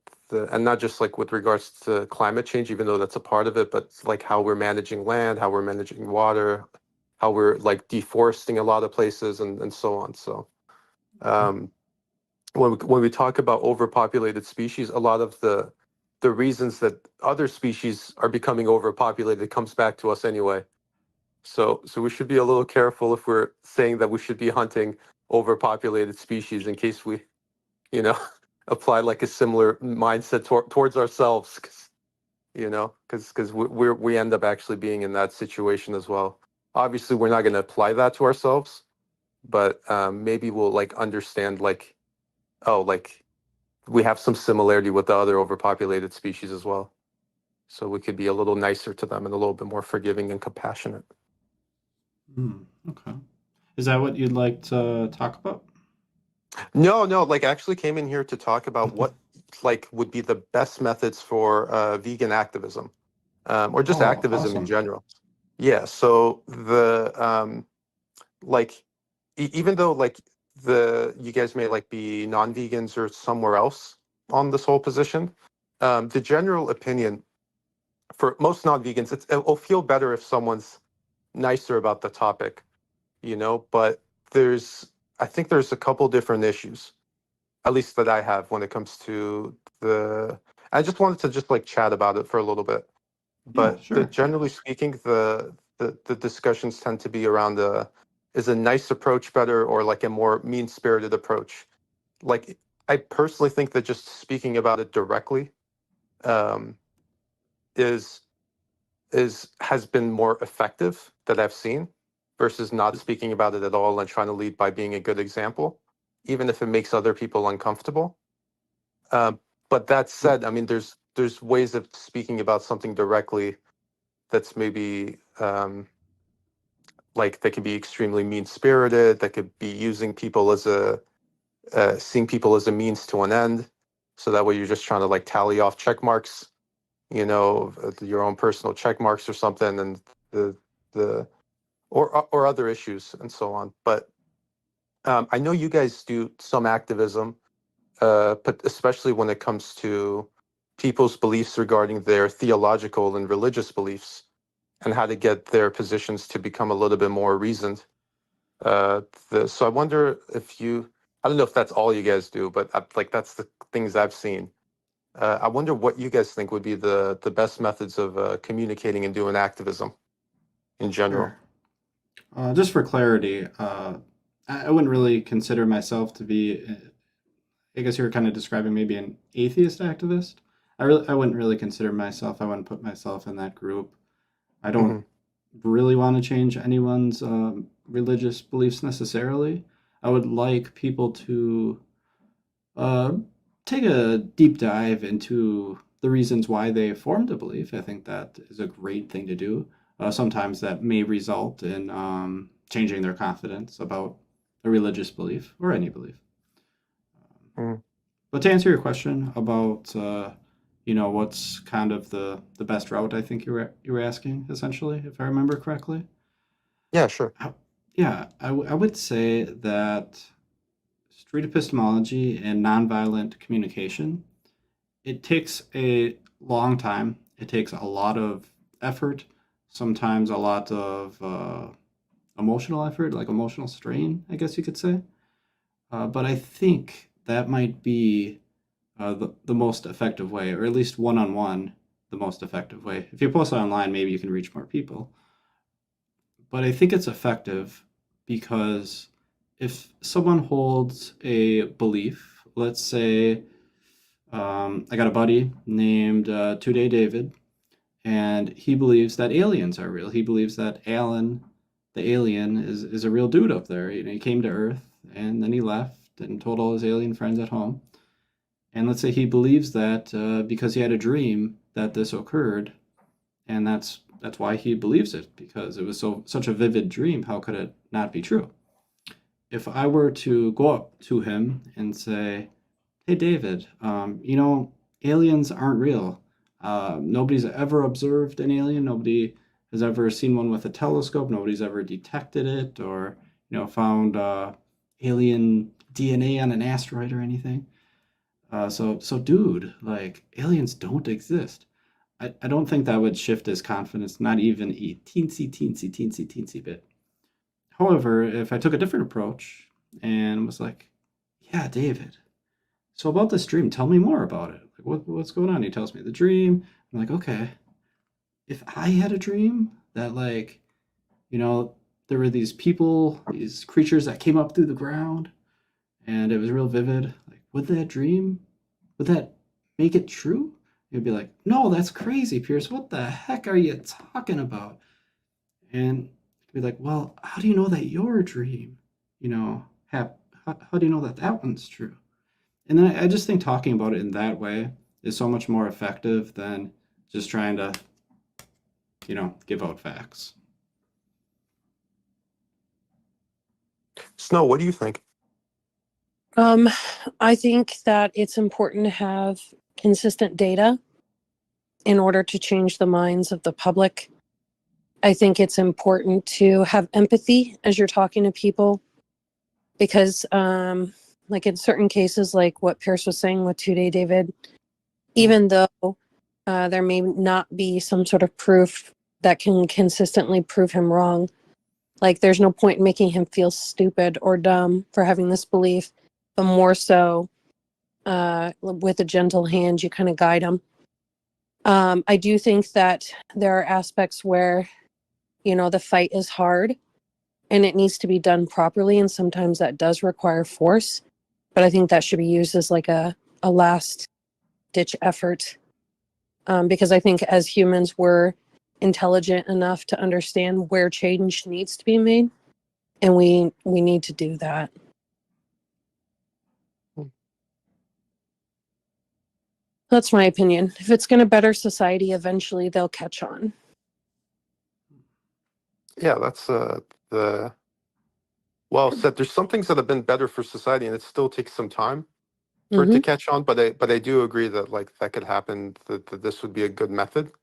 and not just like with regards to climate change, even though that's a part of it, but like how we're managing land, how we're managing water, how we're like deforesting a lot of places, and so on. So when we talk about overpopulated species, a lot of the reasons that other species are becoming overpopulated comes back to us anyway. So we should be a little careful if we're saying that we should be hunting overpopulated species, in case we, you know, apply like a similar mindset towards ourselves, because we end up actually being in that situation as well. Obviously, we're not going to apply that to ourselves, but maybe we'll like understand like, oh, like we have some similarity with the other overpopulated species as well. So we could be a little nicer to them and a little bit more forgiving and compassionate. Okay. Is that what you'd like to talk about? No, like I actually came in here to talk about what like would be the best methods for vegan activism, or just Oh, activism in awesome. general. Yeah, so the like even though like you guys may like be non-vegans or somewhere else on this whole position, the general opinion for most non-vegans, it'll feel better if someone's nicer about the topic, but I think there's a couple different issues, at least that I have, when it comes to I just wanted to just like chat about it for a little bit. Yeah, But sure. generally speaking, the discussions tend to be around is a nice approach better, or like a more mean-spirited approach? Like, I personally think that just speaking about it directly um, is has been more effective that I've seen, versus not speaking about it at all and trying to lead by being a good example, even if it makes other people uncomfortable. Um, but that said, I mean, there's ways of speaking about something directly that's maybe like they could be extremely mean spirited. That could be using people as seeing people as a means to an end. So that way you're just trying to like tally off check marks, your own personal check marks or something, and the or other issues and so on. But I know you guys do some activism, but especially when it comes to people's beliefs regarding their theological and religious beliefs and how to get their positions to become a little bit more reasoned. So I wonder if I don't know if that's all you guys do, but like that's the things I've seen. I wonder what you guys think would be the best methods of communicating and doing activism in general. Sure. Just for clarity, I wouldn't really consider myself to be. I guess you were kind of describing maybe an atheist activist. I wouldn't really consider myself. I wouldn't put myself in that group. I don't really want to change anyone's religious beliefs necessarily. I would like people to take a deep dive into the reasons why they formed a belief. I think that is a great thing to do. Sometimes that may result in changing their confidence about a religious belief or any belief. But to answer your question about what's kind of the best route, I think you were asking essentially, if I remember correctly. Yeah, sure. I would say that street epistemology and nonviolent communication, it takes a long time. It takes a lot of effort, sometimes a lot of emotional effort, like emotional strain, I guess you could say. But I think that might be the most effective way, or at least one-on-one, the most effective way. If you post it online, maybe you can reach more people. But I think it's effective because if someone holds a belief, let's say I got a buddy named Today David, and he believes that aliens are real. He believes that Alan, the alien, is a real dude up there. He came to Earth and then he left and told all his alien friends at home. And let's say he believes that because he had a dream that this occurred, and that's why he believes it, because it was such a vivid dream. How could it not be true? If I were to go up to him and say, "Hey, David, aliens aren't real. Nobody's ever observed an alien. Nobody has ever seen one with a telescope. Nobody's ever detected it or found alien DNA on an asteroid or anything. So dude, like aliens don't exist." I don't think that would shift his confidence, not even a teensy bit. However, if I took a different approach and was like, "Yeah, David, so about this dream, tell me more about it. Like, what's going on?" He tells me the dream. I'm like, "Okay, if I had a dream that there were these people, these creatures that came up through the ground, and it was real vivid. Like, would that make it true?" He'd be like, "No, that's crazy, Pierce. What the heck are you talking about?" And he'd be like, "Well, how do you know that your dream, how do you know that that one's true?" And then I just think talking about it in that way is so much more effective than just trying to, give out facts. Snow, what do you think? I think that it's important to have consistent data in order to change the minds of the public. I think it's important to have empathy as you're talking to people because, like in certain cases, like what Pierce was saying with Today David, even though there may not be some sort of proof that can consistently prove him wrong, like there's no point in making him feel stupid or dumb for having this belief, but more so with a gentle hand, you kind of guide him. I do think that there are aspects where, the fight is hard and it needs to be done properly. And sometimes that does require force, but I think that should be used as like a last ditch effort. Because I think as humans, we're intelligent enough to understand where change needs to be made. And we need to do that. That's my opinion. If it's going to better society, eventually they'll catch on. Yeah, that's well said. There's some things that have been better for society, and it still takes some time for it to catch on. But I do agree that like that could happen. That this would be a good method.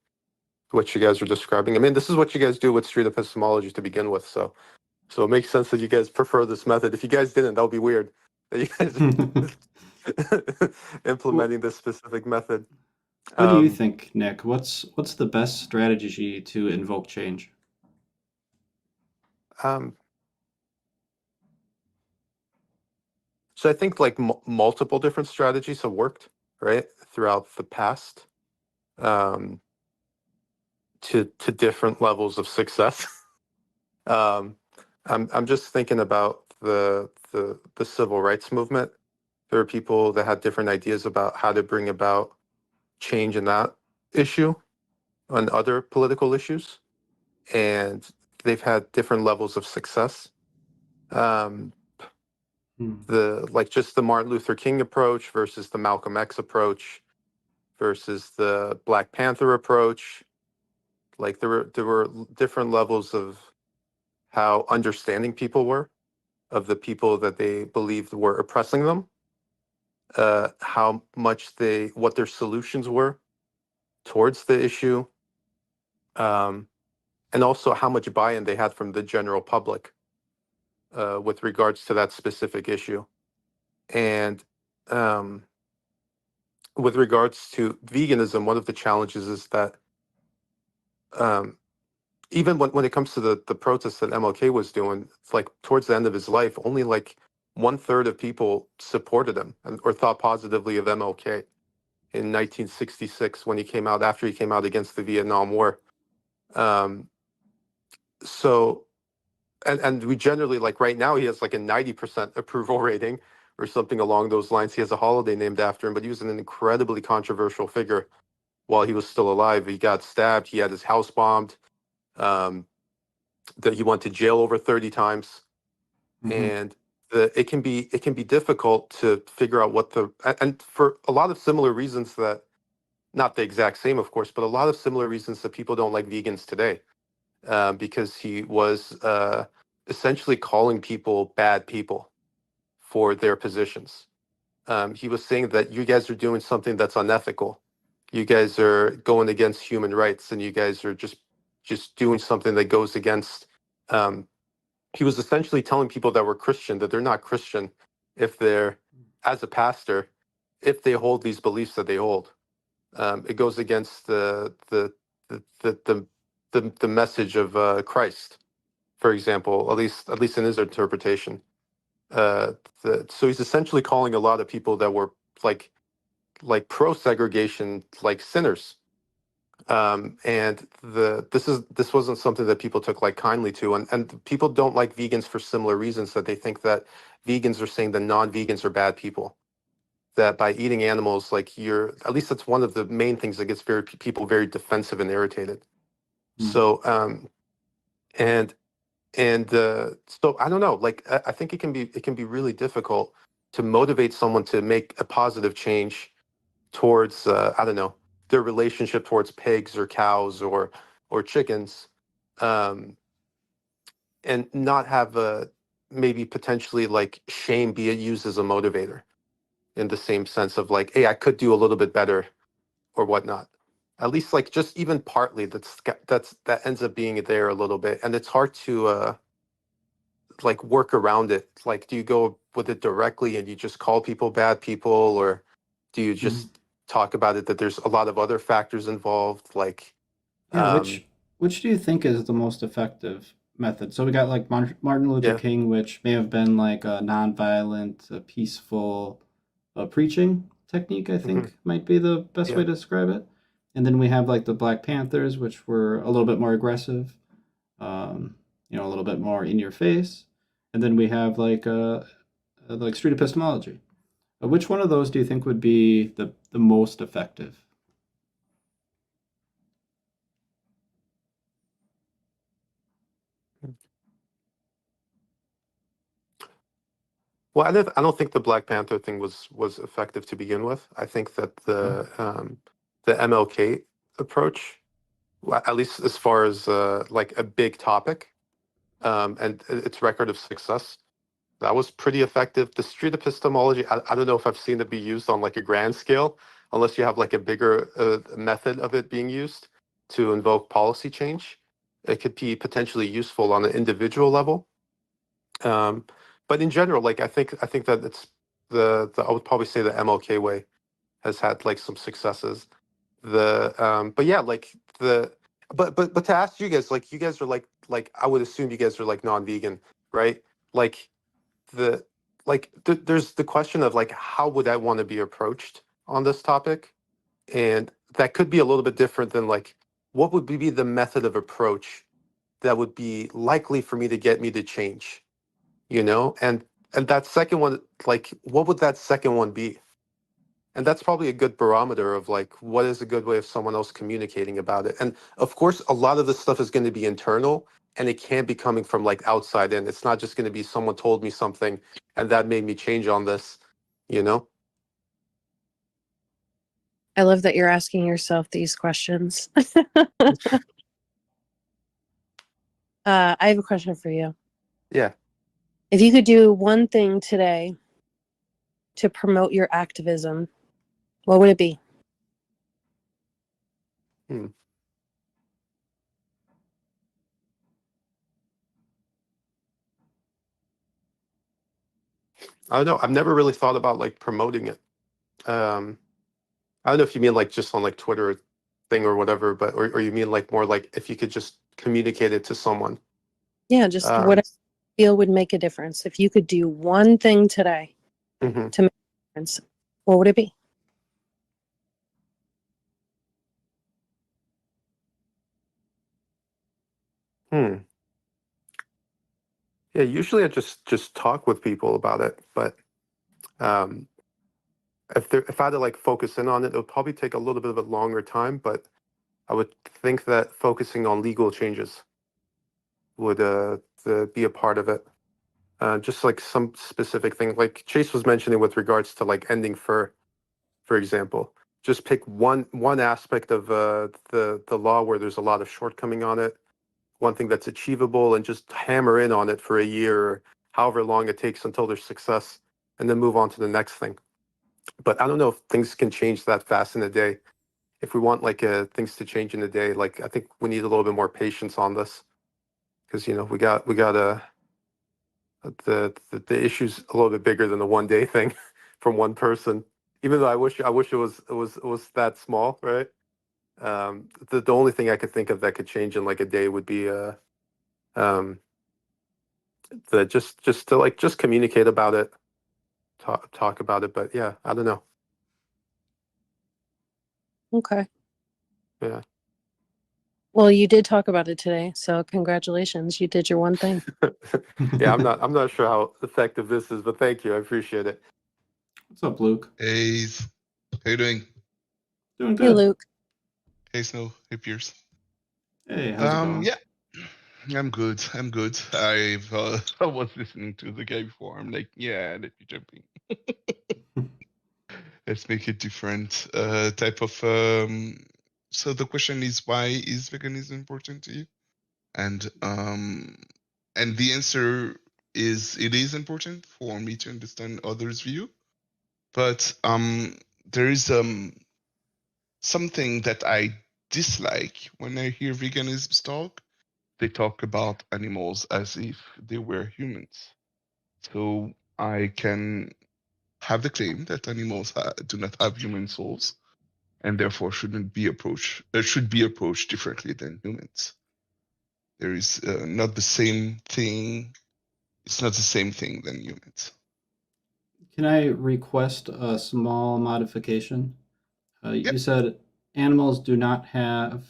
what you guys are describing. I mean, this is what you guys do with street epistemology to begin with. So it makes sense that you guys prefer this method. If you guys didn't, that would be weird. That you guys are implementing this specific method. What do you think, Nick? What's the best strategy to invoke change? So I think like multiple different strategies have worked, right, throughout the past, to different levels of success. I'm just thinking about the civil rights movement. There are people that had different ideas about how to bring about change in that issue and other political issues, and they've had different levels of success. Just the Martin Luther King approach versus the Malcolm X approach versus the Black Panther approach. Like there were different levels of how understanding people were of the people that they believed were oppressing them, how much what their solutions were towards the issue, and also how much buy-in they had from the general public with regards to that specific issue. And with regards to veganism, one of the challenges is that even when it comes to the protests that MLK was doing, like towards the end of his life, only like 1/3 of people supported him or thought positively of MLK in 1966 when he came out, after he came out against the Vietnam War. So, and we generally, like right now, he has like a 90% approval rating or something along those lines. He has a holiday named after him, but he was an incredibly controversial figure while he was still alive. He got stabbed. He had his house bombed. That he went to jail over 30 times. And it can be difficult to figure out and for a lot of similar reasons, that not the exact same, of course, but a lot of similar reasons that people don't like vegans today, because he was essentially calling people bad people for their positions. He was saying that you guys are doing something that's unethical. You guys are going against human rights, and you guys are just doing something that goes against. He was essentially telling people that were Christian that they're not Christian if they're, as a pastor, if they hold these beliefs that they hold. It goes against the message of Christ, for example, at least in his interpretation. So he's essentially calling a lot of people that were like pro segregation like sinners. And this wasn't something that people took like kindly to, and people don't like vegans for similar reasons, that they think that vegans are saying that non-vegans are bad people, that by eating animals, like at least that's one of the main things that gets people very defensive and irritated. So so I don't know, like I think it can be really difficult to motivate someone to make a positive change towards I don't know, their relationship towards pigs or cows or chickens, and not have maybe potentially like shame be used as a motivator in the same sense of like, hey, I could do a little bit better or whatnot. At least like just even partly that ends up being there a little bit, and it's hard to like work around it. Like, do you go with it directly and you just call people bad people, or do you just talk about it that there's a lot of other factors involved? Like, which do you think is the most effective method? So we got like Martin Luther King, which may have been like a nonviolent, peaceful preaching technique, I think might be the best way to describe it. And then we have like the Black Panthers, which were a little bit more aggressive, a little bit more in your face. And then we have like street epistemology. Which one of those do you think would be the most effective? Well, I don't think the Black Panther thing was effective to begin with. I think that the MLK approach, at least as far as like a big topic, and its record of success, that was pretty effective. The street epistemology, I don't know if I've seen it be used on like a grand scale, unless you have like a bigger method of it being used. to invoke policy change. It could be potentially useful on an individual level. But in general, like I think that it's I would probably say the MLK way has had like some successes. But yeah, like but to ask you guys, like you guys are like I would assume you guys are like non-vegan, right? Like there's the question of like how would I want to be approached on this topic, and that could be a little bit different than like what would be the method of approach that would be likely for me to get me to change, you know? And that second one, like what would that second one be? And that's probably a good barometer of like what is a good way of someone else communicating about it. And of course, a lot of this stuff is going to be internal, and it can't be coming from like outside in. It's not just going to be someone told me something and that made me change on this, you know? I love that you're asking yourself these questions. I have a question for you. Yeah. If you could do one thing today to promote your activism, what would it be? I don't know. I've never really thought about like promoting it. I don't know if you mean like just on like Twitter thing or whatever, but or you mean like more like if you could just communicate it to someone. Yeah, just what I feel would make a difference. If you could do one thing today Mhm. to make a difference, what would it be? Yeah, usually I just talk with people about it, but um, if I had to like focus in on it, it would probably take a little bit of a longer time. But I would think that focusing on legal changes would be a part of it. Just like some specific thing, like Chase was mentioning with regards to like ending for example. Just pick one aspect of the law where there's a lot of shortcoming on it, one thing that's achievable, and just hammer in on it for a year or however long it takes until there's success, and then move on to the next thing. But I don't know if things can change that fast in a day. If we want like things to change in a day, like I think we need a little bit more patience on this, because you know we got the issue's a little bit bigger than the 1 day thing from one person. Even though I wish it was that small, right? The only thing I could think of that could change in like a day would be um the just to like just communicate about it, talk about it. But yeah, I don't know. Okay. Yeah. Well, you did talk about it today, so congratulations. You did your one thing. Yeah, I'm not sure how effective this is, but thank you. I appreciate it. What's up, Luke? Hey, how you doing? Doing Hey, good. Luke. Hey, Snow. Hey, Pierce. Hey, how's it going? Yeah, I'm good. I'm good. I was listening to the guy before. I'm like, yeah, let me jump in. Let's make it different. Type of. So the question is, why is veganism important to you? And the answer is, it is important for me to understand others' view, but there is something that I dislike when I hear veganism talk. They talk about animals as if they were humans. So I can have the claim that animals do not have human souls, and therefore should be approached differently than humans. There is not the same thing. It's not the same thing than humans. Can I request a small modification? Yep. You said animals do not have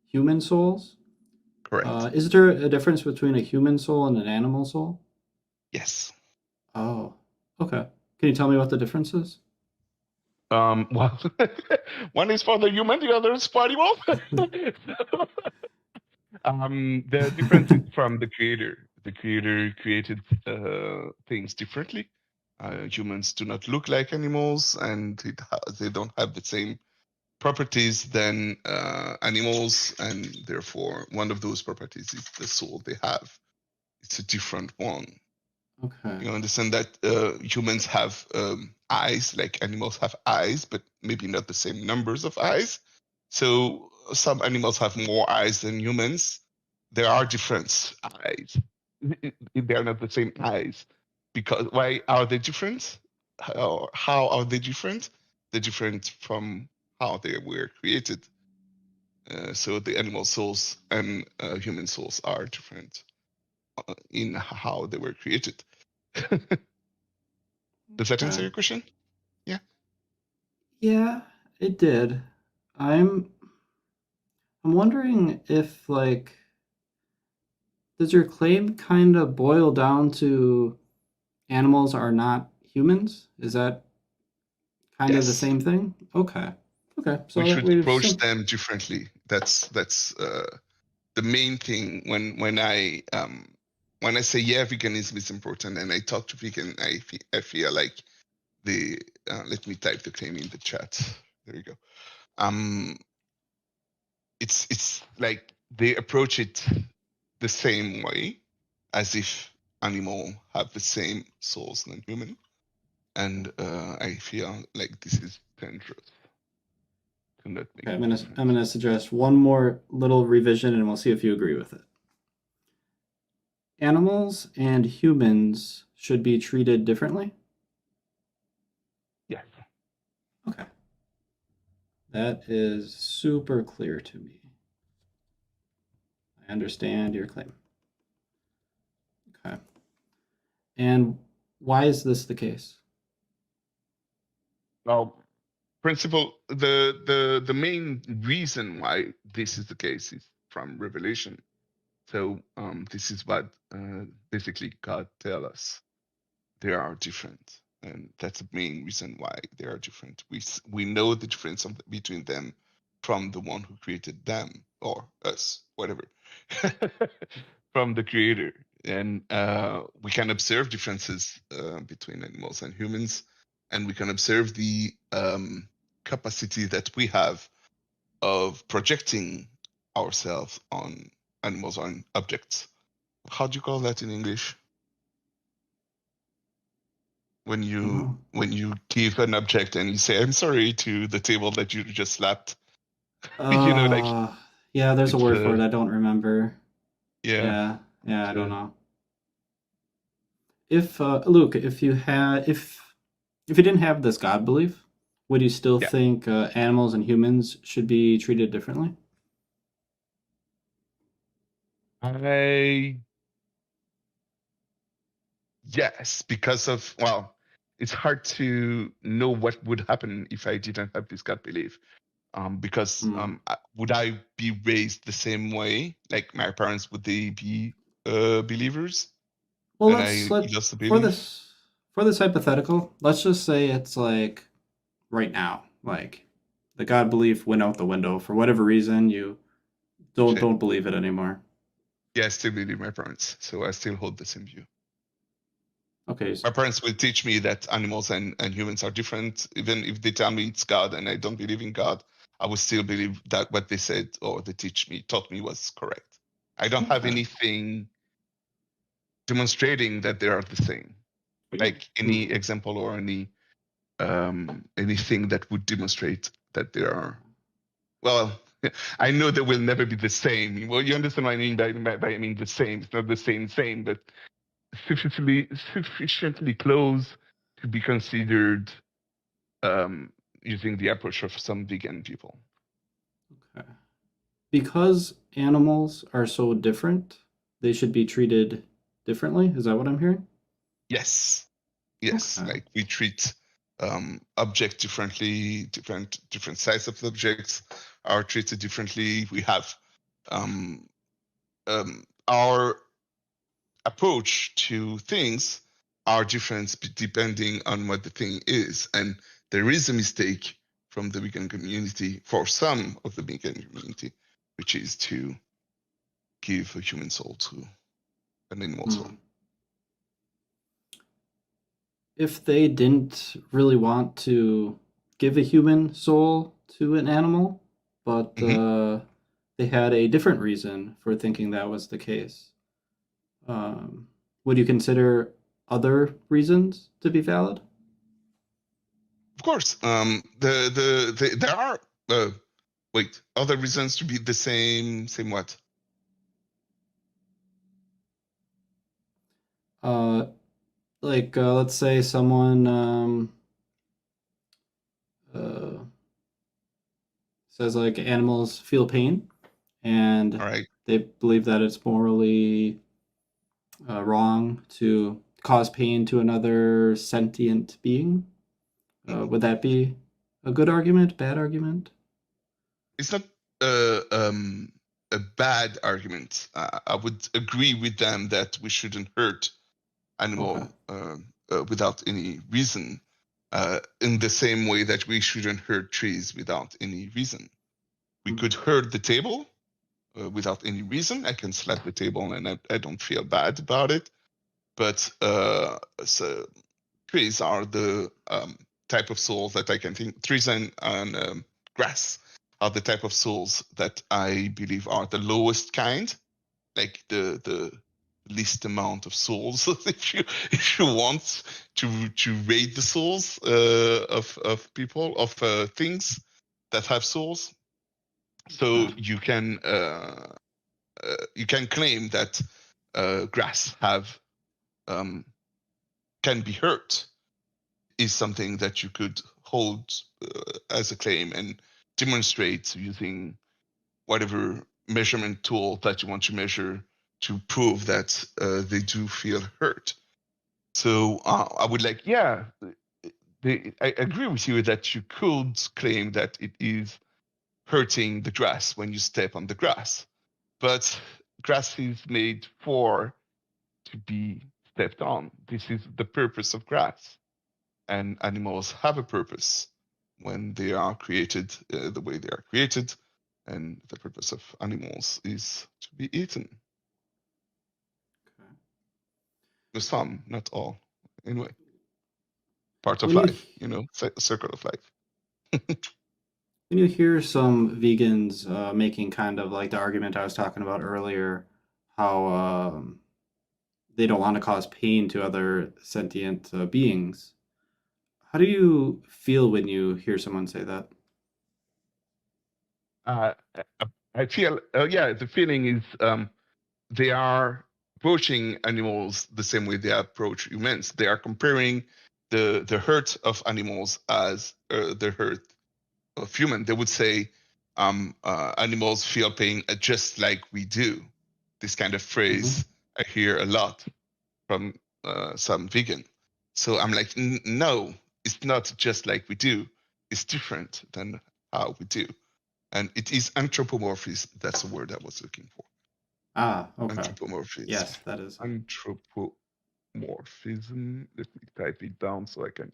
human souls. Correct. Is there a difference between a human soul and an animal soul? Yes. Oh, okay. Can you tell me what the difference is? Well, one is for the human, the other is for animal. The difference is from the creator. The creator created things differently. Humans do not look like animals, and they don't have the same properties than animals, and therefore one of those properties is the soul they have. It's a different one. Okay. You understand that humans have eyes, like animals have eyes, but maybe not the same numbers of eyes. So some animals have more eyes than humans. There are different eyes. They are not the same eyes. Because why are they different? How are they different? They're different from how they were created. So the animal souls and human souls are different in how they were created. Does that answer Okay. your question? Yeah, it did. I'm wondering if like does your claim kind of boil down to animals are not humans? Is that kind of the Yes. same thing? Okay. Okay. We So that should we've approach them differently. That's the main thing when I say yeah, veganism is important, and I talk to vegan, I feel like the let me type the claim in the chat. There you go. It's like they approach it the same way, as if animal have the same souls than human, and I feel like this is dangerous. To not make Okay, the I'm difference. gonna suggest one more little revision, and we'll see if you agree with it. Animals and humans should be treated differently. Yes. Okay, that is super clear to me. I understand your claim. Okay, and why is this the case? Well, the main reason why this is the case is from Revelation. So this is what basically God tell us. They are different, and that's the main reason why they are different. We know the difference between them from the one who created them, or us, whatever, from the creator. And we can observe differences between animals and humans, and we can observe the capacity that we have of projecting ourselves on animals, on objects. How do you call that in English? When you give an object and you say, "I'm sorry" to the table that you just slapped. Like Yeah, there's a it's word for it. I don't remember. yeah. Yeah, I don't So, know. If Luke, if you didn't have this God belief, would you still yeah. think animals and humans should be treated differently? Yes, because of it's hard to know what would happen if I didn't have this God belief. Because would I be raised the same way? Like my parents, would they be believers? Well, And let's I let lost the belief. for this hypothetical, let's just say it's like right now, like the God belief went out the window for whatever reason. You Okay. don't believe it anymore. Yeah, I still believe my parents, so I still hold the same view. Okay. My parents will teach me that animals and humans are different. Even if they tell me it's God and I don't believe in God, I will still believe that what they said or they taught me was correct. I don't have Okay. anything demonstrating that they are the same. Like any example or anything that would demonstrate that they are. Well, I know they will never be the same. Well, you understand what I mean by I mean the same. It's not the same, but sufficiently close to be considered using the approach of some vegan people. Okay. Because animals are so different, they should be treated differently. Is that what I'm hearing? Yes, Okay. like we treat object differently. Different size of objects are treated differently. We have our approach to things are different depending on what the thing is, and there is a mistake from the vegan community, for some of the vegan community, which is to give a human soul to an animal soul. If they didn't really want to give a human soul to an animal, but they had a different reason for thinking that was the case, would you consider other reasons to be valid? Of course, there are Wait, other reasons to be the same what? Let's say someone says like animals feel pain, and All right. they believe that it's morally wrong to cause pain to another sentient being. Would that be a good argument? Bad argument? It's not a bad argument. I would agree with them that we shouldn't hurt animal without any reason. In the same way that we shouldn't hurt trees without any reason. We could hurt the table without any reason. I can slap the table and I don't feel bad about it. But so trees are the type of souls that I can think. Trees and grass are the type of souls that I believe are the lowest kind, like the least amount of souls. if you want to rate the souls of people of things that have souls, so you can claim that grass have can be hurt is something that you could hold as a claim and demonstrate using whatever measurement tool that you want to measure to prove that they do feel hurt. So I would like, I agree with you that you could claim that it is hurting the grass when you step on the grass, but grass is made to be stepped on. This is the purpose of grass, and animals have a purpose when they are created the way they are created, and the purpose of animals is to be eaten. Some, not all. Anyway, part of life, circle of life. When you hear some vegans making kind of like the argument I was talking about earlier, how they don't want to cause pain to other sentient beings, how do you feel when you hear someone say that? I feel, the feeling is they are approaching animals the same way they approach humans. They are comparing the hurt of animals as the hurt of humans. They would say animals feel pain just like we do. This kind of phrase I hear a lot from some vegan. So I'm like, no, it's not just like we do. It's different than how we do. And it is anthropomorphism. That's the word I was looking for. Ah, okay. Anthropomorphism. Yes, that is. Anthropomorphism. Let me type it down so I can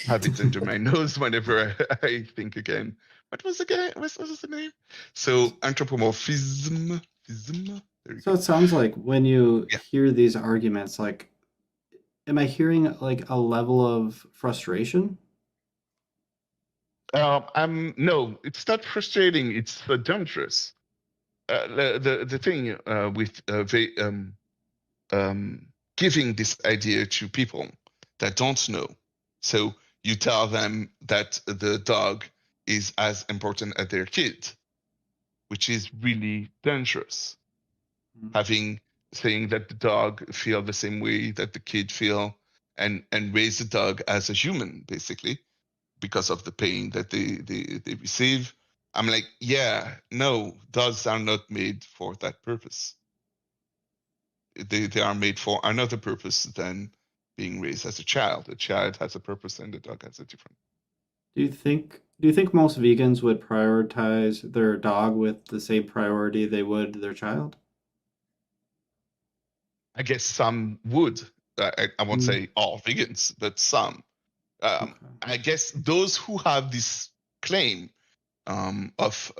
have it under my nose whenever I think again. What was the name? So anthropomorphism. So it sounds like when you hear these arguments, like, am I hearing like a level of frustration? No, it's not frustrating. It's dangerous. The thing with giving this idea to people that don't know. So you tell them that the dog is as important as their kid, which is really dangerous. Saying that the dog feel the same way that the kid feel, and raise the dog as a human, basically, because of the pain that they receive. I'm like, no, dogs are not made for that purpose. They are made for another purpose than being raised as a child. A child has a purpose and the dog has a different. Do you think most vegans would prioritize their dog with the same priority they would their child? I guess some would. I won't say all vegans, but some. I guess those who have this claim of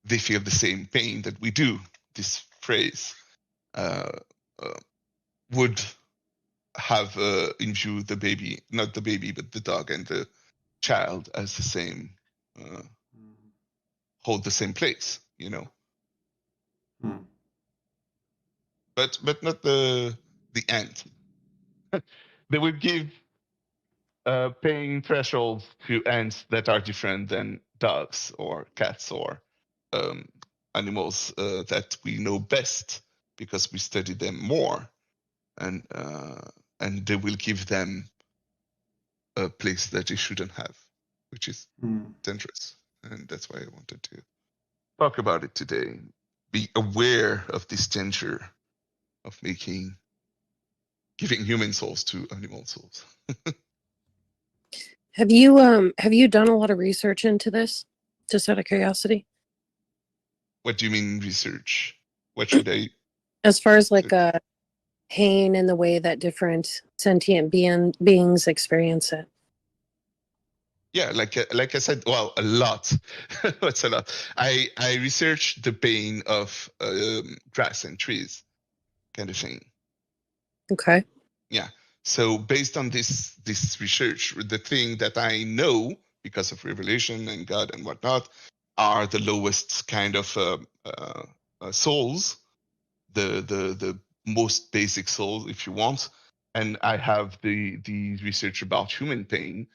they feel the same pain that we do, this phrase, would have in view the baby, not the baby, but the dog and the child as the same, hold the same place, But not the end. They would give paying thresholds to ends that are different than dogs or cats or animals that we know best because we study them more, and they will give them a place that they shouldn't have, which is dangerous. And that's why I wanted to talk about it today. Be aware of this danger of giving human souls to animal souls. Have you done a lot of research into this? Just out of curiosity. What do you mean research? What should I? As far as like research? pain and the way that different sentient beings experience it. Yeah, like I said, well, a lot. What's a lot? I researched the pain of grass and trees, kind of thing. Okay. Yeah. So based on this research, the thing that I know because of revelation and God and whatnot are the lowest kind of souls, the most basic souls, if you want. And I have the research about human pain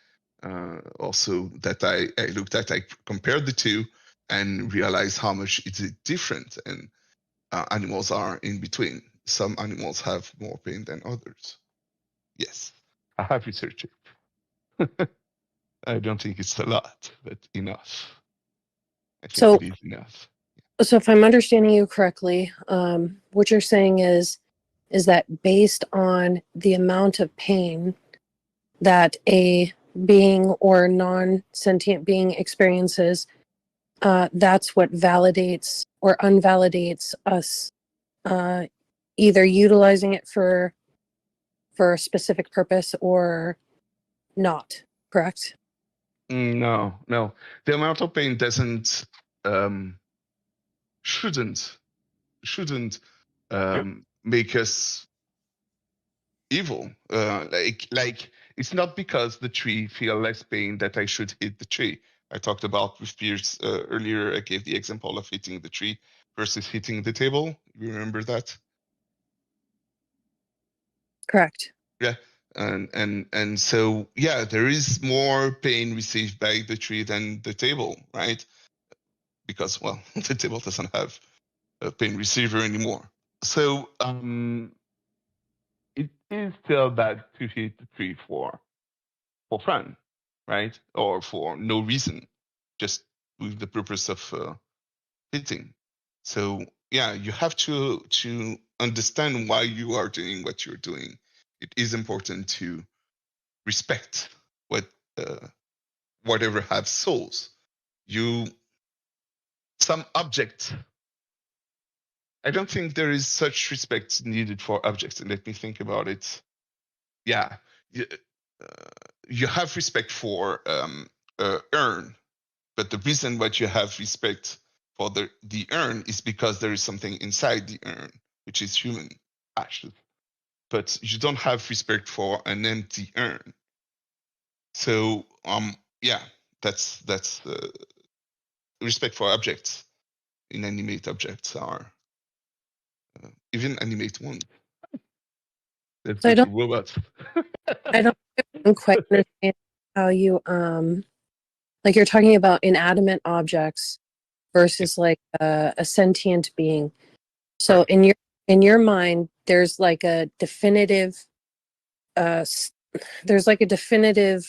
also that I looked at. I compared the two and realized how much it's different, and animals are in between. Some animals have more pain than others. Yes, I have researched it. I don't think it's a lot, but enough. I think So, it is enough. so if I'm understanding you correctly, what you're saying is that based on the amount of pain that a being or non-sentient being experiences, that's what validates or unvalidates us either utilizing it for a specific purpose or not, correct? No. The amount of pain doesn't, shouldn't make us evil. Like it's not because the tree feel less pain that I should hit the tree. I talked about with Pierce earlier. I gave the example of hitting the tree versus hitting the table. You remember that? Correct. Yeah. And so yeah, there is more pain received by the tree than the table, right? Because well, the table doesn't have a pain receiver anymore. So it is still bad to hit the tree for fun, right? Or for no reason, just with the purpose of hitting. So yeah, you have to understand why you are doing what you're doing. It is important to respect what whatever have souls. Some object. I don't think there is such respect needed for objects. Let me think about it. Yeah, you have respect for urn, but the reason why you have respect for the urn is because there is something inside the urn, which is human ashes. But you don't have respect for an empty urn. So yeah, that's respect for objects. Inanimate objects are even animate ones. That's So just robots. I don't quite understand how you like you're talking about inanimate objects versus like a sentient being. So Correct. in your mind, there's like a definitive there's like a definitive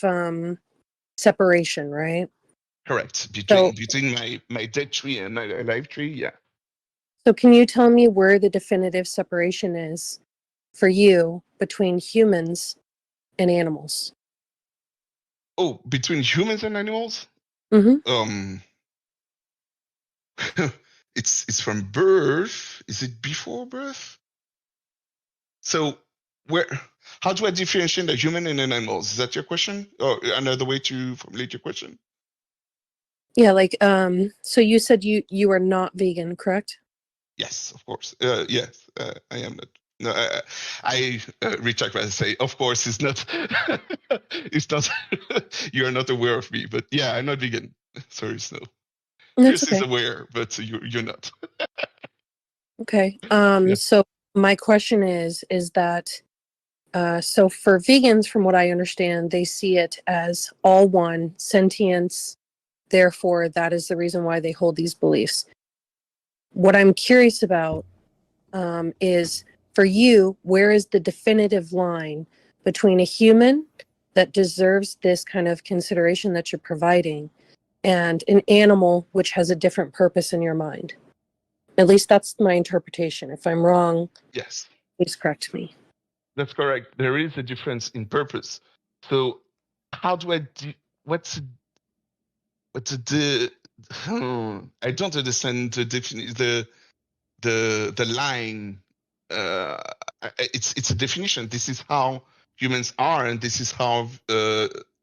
separation, right? Correct. So Between my dead tree and my live tree, yeah. so can you tell me where the definitive separation is for you between humans and animals? Oh, between humans and animals? Mm-hmm. It's from birth. Is it before birth? So how do I differentiate a human and an animal? Is that your question? Or another way to formulate your question? Yeah, like so you said you are not vegan, correct? Yes, of course. Yes, I am not. No, I retract what I say. Of course, it's not. It's not. You are not aware of me, but yeah, I'm not vegan. Sorry, Snow. That's Chris is okay. aware, but you're not. Okay. Yeah. So my question is that so for vegans, from what I understand, they see it as all one sentience, therefore that is the reason why they hold these beliefs. What I'm curious about is, for you, where is the definitive line between a human that deserves this kind of consideration that you're providing and an animal which has a different purpose in your mind? At least that's my interpretation. If I'm wrong, Yes, please correct me. that's correct. There is a difference in purpose. So how do I do? What's the? I don't understand the definition. The line. It's a definition. This is how humans are, and this is how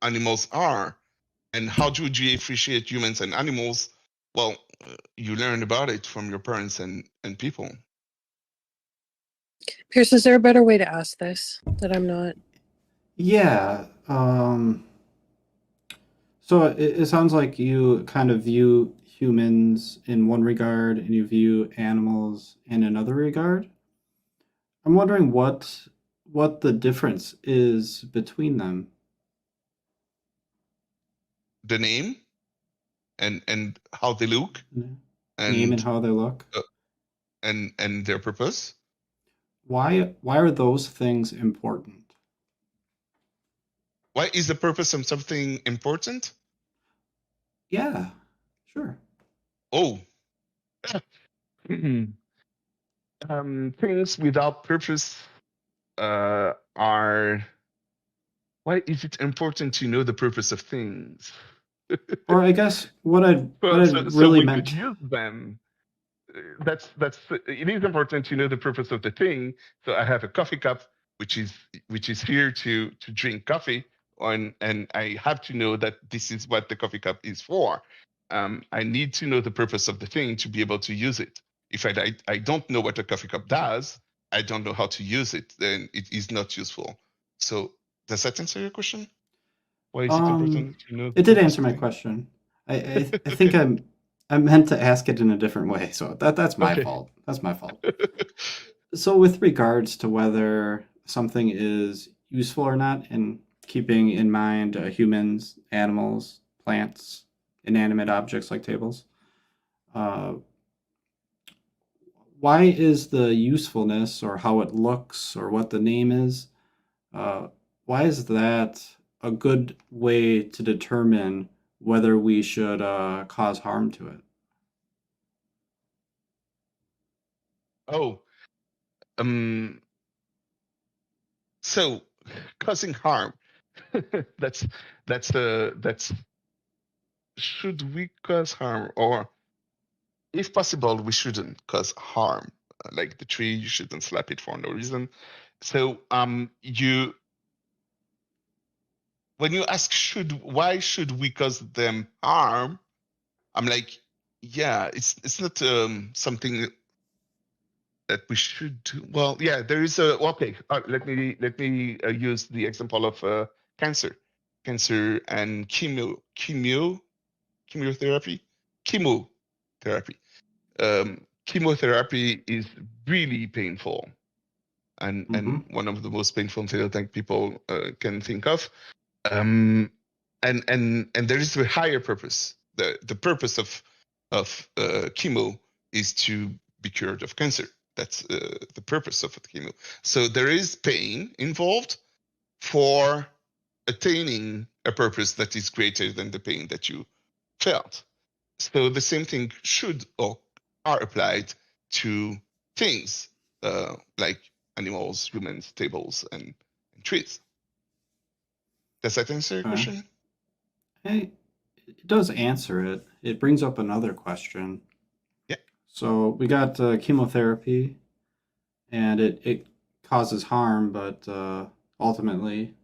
animals are. And how do you appreciate humans and animals? Well, you learn about it from your parents and people. Pierce, is there a better way to ask this that I'm not? Yeah. So it sounds like you kind of view humans in one regard and you view animals in another regard. I'm wondering what the difference is between them. The name and how they look Name and and how they look. and their purpose. Why are those things important? Why is the purpose of something important? Yeah, sure. Oh, things without purpose are. Why is it important to know the purpose of things? Or I guess what I So really we meant. could use them. That's it is important to know the purpose of the thing. So I have a coffee cup, which is here to drink coffee, and I have to know that this is what the coffee cup is for. I need to know the purpose of the thing to be able to use it. If I don't know what a coffee cup does, I don't know how to use it, then it is not useful. So does that answer your question? Why is it important to know the It did purpose answer of my things? question. I think I meant to ask it in a different way, so that's my Okay. fault. That's my fault. So with regards to whether something is useful or not, and keeping in mind humans, animals, plants, inanimate objects like tables, uh, why is the usefulness or how it looks or what the name is, uh, why is that a good way to determine whether we should cause harm to it? Oh, so causing harm. That's should we cause harm, or if possible we shouldn't cause harm, like the tree, you shouldn't slap it for no reason. So you when you ask why should we cause them harm, I'm like, yeah, it's not something that we should do. Well, yeah, there is a okay. Let me use the example of cancer and chemotherapy. Chemotherapy is really painful, and one of the most painful things I think people can think of. And there is a higher purpose. The purpose of chemo is to be cured of cancer. That's the purpose of chemo. So there is pain involved for attaining a purpose that is greater than the pain that you felt. So the same thing should or are applied to things like animals, humans, tables, and trees. Does that answer your question? Hey, it does answer it. It brings up another question. Yeah. So we got chemotherapy, and it causes harm, but ultimately,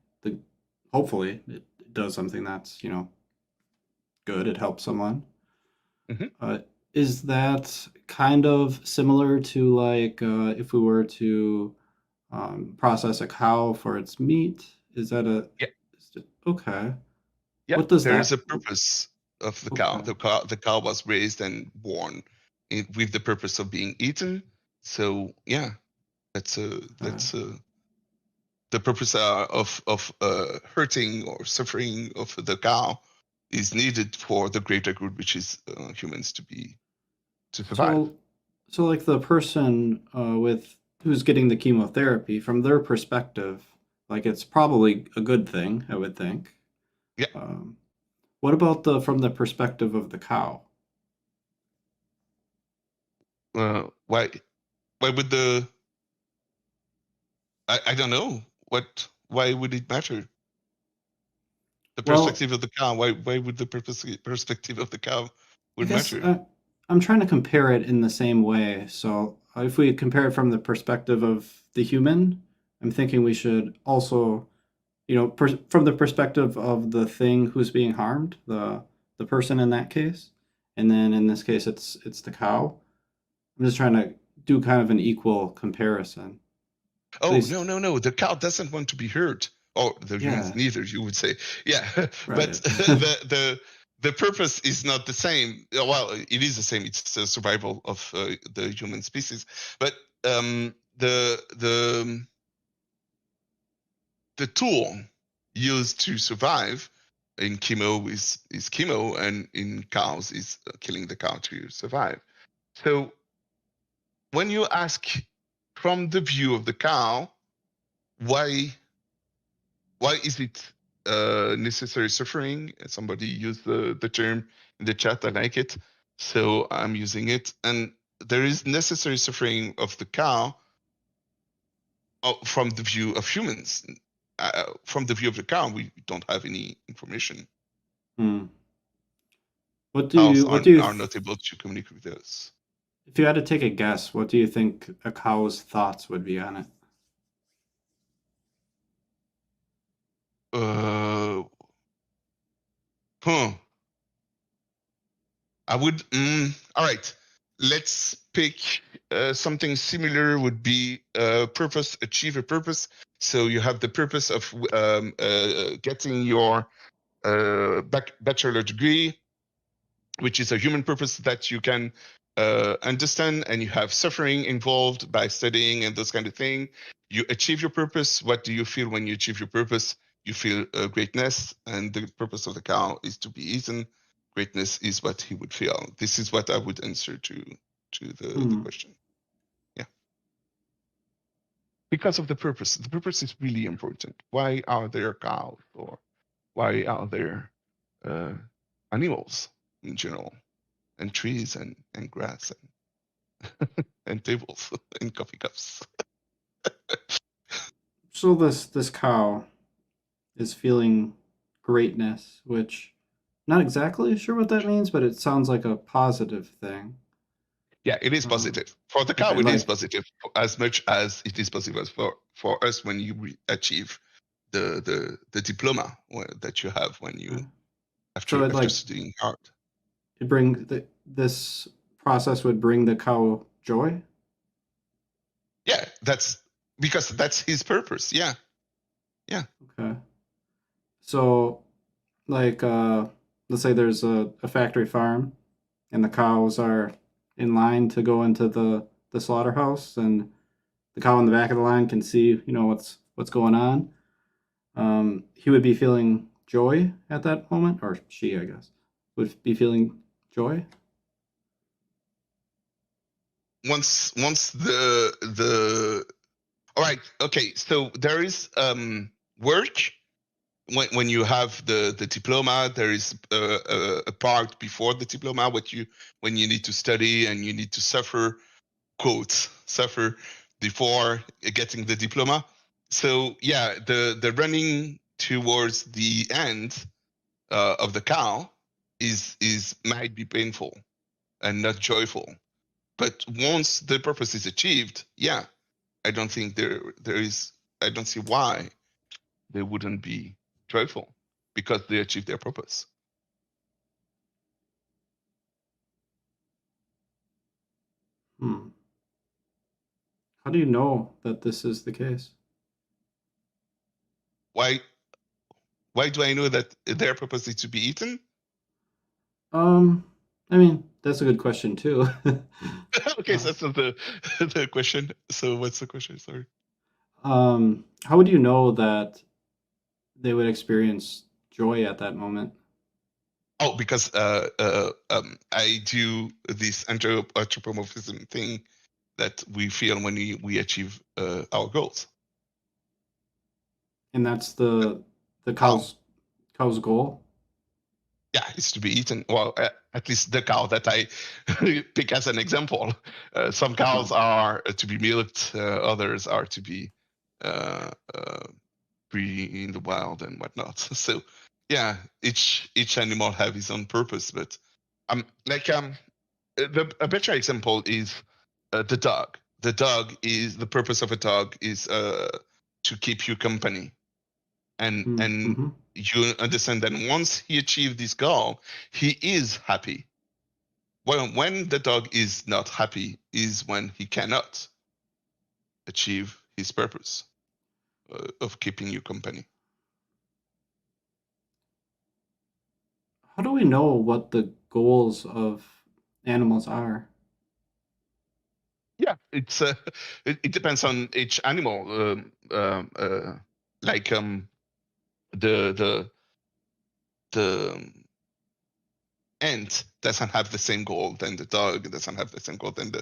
hopefully it does something that's good. It helps someone. Mm-hmm. Is that kind of similar to like if we were to process a cow for its meat? Is that Yeah. okay? Yeah, What does there is that? a purpose of the cow. Okay. The cow was raised and born with the purpose of being eaten. So yeah, that's the purpose of hurting or suffering of the cow is needed for the greater good, which is humans to survive. So like the person who's getting the chemotherapy, from their perspective, like it's probably a good thing, I would think. Yeah. What about from the perspective of the cow? Why would I don't know why would it matter? The Well, perspective of the cow. Why would the perspective of the cow I would guess matter? I'm trying to compare it in the same way. So if we compare it from the perspective of the human, I'm thinking we should also, from the perspective of the thing who's being harmed, the person in that case, and then in this case it's the cow. I'm just trying to do kind of an equal comparison. Oh, least- no. The cow doesn't want to be hurt. Or the humans Yeah. neither, you would say. Yeah. Right. But the purpose is not the same. Well, it is the same. It's the survival of the human species. But the tool used to survive in chemo is chemo, and in cows is killing the cow to survive. So when you ask from the view of the cow, why is it necessary suffering? Somebody used the term in the chat. I like it, so I'm using it. And there is necessary suffering of the cow from the view of humans. From the view of the cow, we don't have any information. What do Cows you are not able to communicate with us. If you had to take a guess, what do you think a cow's thoughts would be on it? I would. All right. Let's pick something similar. Would be purpose. Achieve a purpose. So you have the purpose of getting your bachelor degree, which is a human purpose that you can understand, and you have suffering involved by studying and those kind of things. You achieve your purpose. What do you feel when you achieve your purpose? You feel greatness, and the purpose of the cow is to be eaten. Greatness is what he would feel. This is what I would answer to the question. Yeah. Because of the purpose. The purpose is really important. Why are there cows, or why are there animals in general, and trees and grass and tables and coffee cups? So this cow is feeling greatness, which not exactly sure what that means, but it sounds like a positive thing. Yeah, it is positive. For the cow, okay, it is like- positive as much as it is positive for us when you achieve the diploma that you have when you after studying hard. This process would bring the cow joy. Yeah, that's because that's his purpose. Yeah. Okay. So, like, let's say there's a factory farm, and the cows are in line to go into the slaughterhouse, and the cow in the back of the line can see, what's going on. He would be feeling joy at that moment, or she, I guess, would be feeling joy. Once the all right, okay, so there is work when you have the diploma. There is a part before the diploma when you need to study and you need to suffer before getting the diploma. So yeah, the running towards the end of the cow is might be painful and not joyful. But once the purpose is achieved, yeah, I don't think I don't see why they wouldn't be joyful, because they achieved their purpose. How do you know that this is the case? Why do I know that their purpose is to be eaten? I mean, that's a good question too. Okay, so that's not the question. So what's the question? Sorry. How would you know that they would experience joy at that moment? Oh, because I do this anthropomorphism thing that we feel when we achieve our goals. And that's the cow's goal. Yeah, it's to be eaten. Well, at least the cow that I pick as an example. Some cows are to be milked, others are to be free in the wild and whatnot. So, yeah, each animal have his own purpose. But a better example is the dog. The purpose of a dog is to keep you company. And you understand that once he achieved this goal, he is happy. Well, when the dog is not happy is when he cannot achieve his purpose of keeping you company. How do we know what the goals of animals are? Yeah, it's it depends on each animal. Like the ant doesn't have the same goal than the dog, doesn't have the same goal than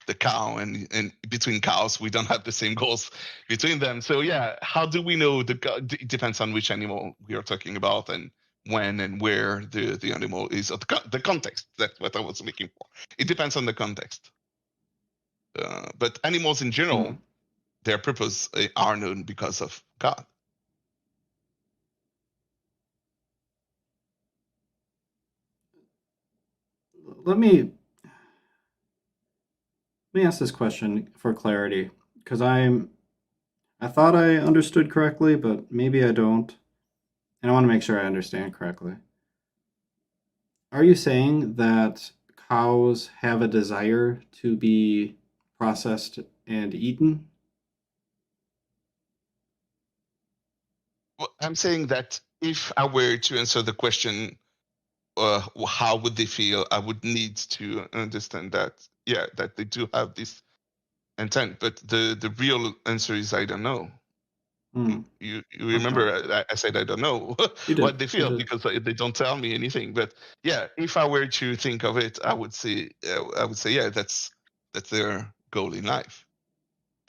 the cow, and between cows we don't have the same goals between them. So yeah, how do we know it depends on which animal we are talking about and when and where the animal is, the context. That's what I was looking for. It depends on the context. But animals in general, their purpose are known because of God. Let me ask this question for clarity, because I thought I understood correctly, but maybe I don't, and I want to make sure I understand correctly. Are you saying that cows have a desire to be processed and eaten? Well, I'm saying that if I were to answer the question, how would they feel, I would need to understand that, yeah, that they do have this intent. But the real answer is I don't know. You remember I said I don't know what they feel because they don't tell me anything. But yeah, if I were to think of it, I would say yeah, that's their goal in life.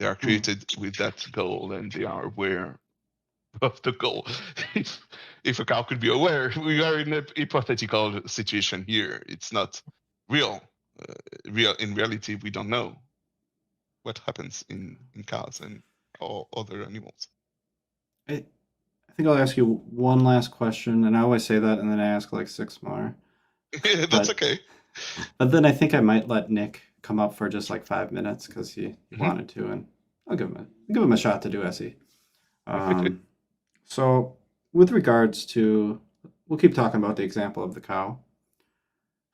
They are created with that goal, and they are aware of the goal. If a cow could be aware, we are in a hypothetical situation here. It's not real. Real in reality, we don't know what happens in cows and all other animals. I think I'll ask you one last question, and I always say that, and then I ask like 6 more. That's okay. But then I think I might let Nick come up for just like 5 minutes because he wanted to, and I'll give him a shot to do SE. So, with regards to, we'll keep talking about the example of the cow.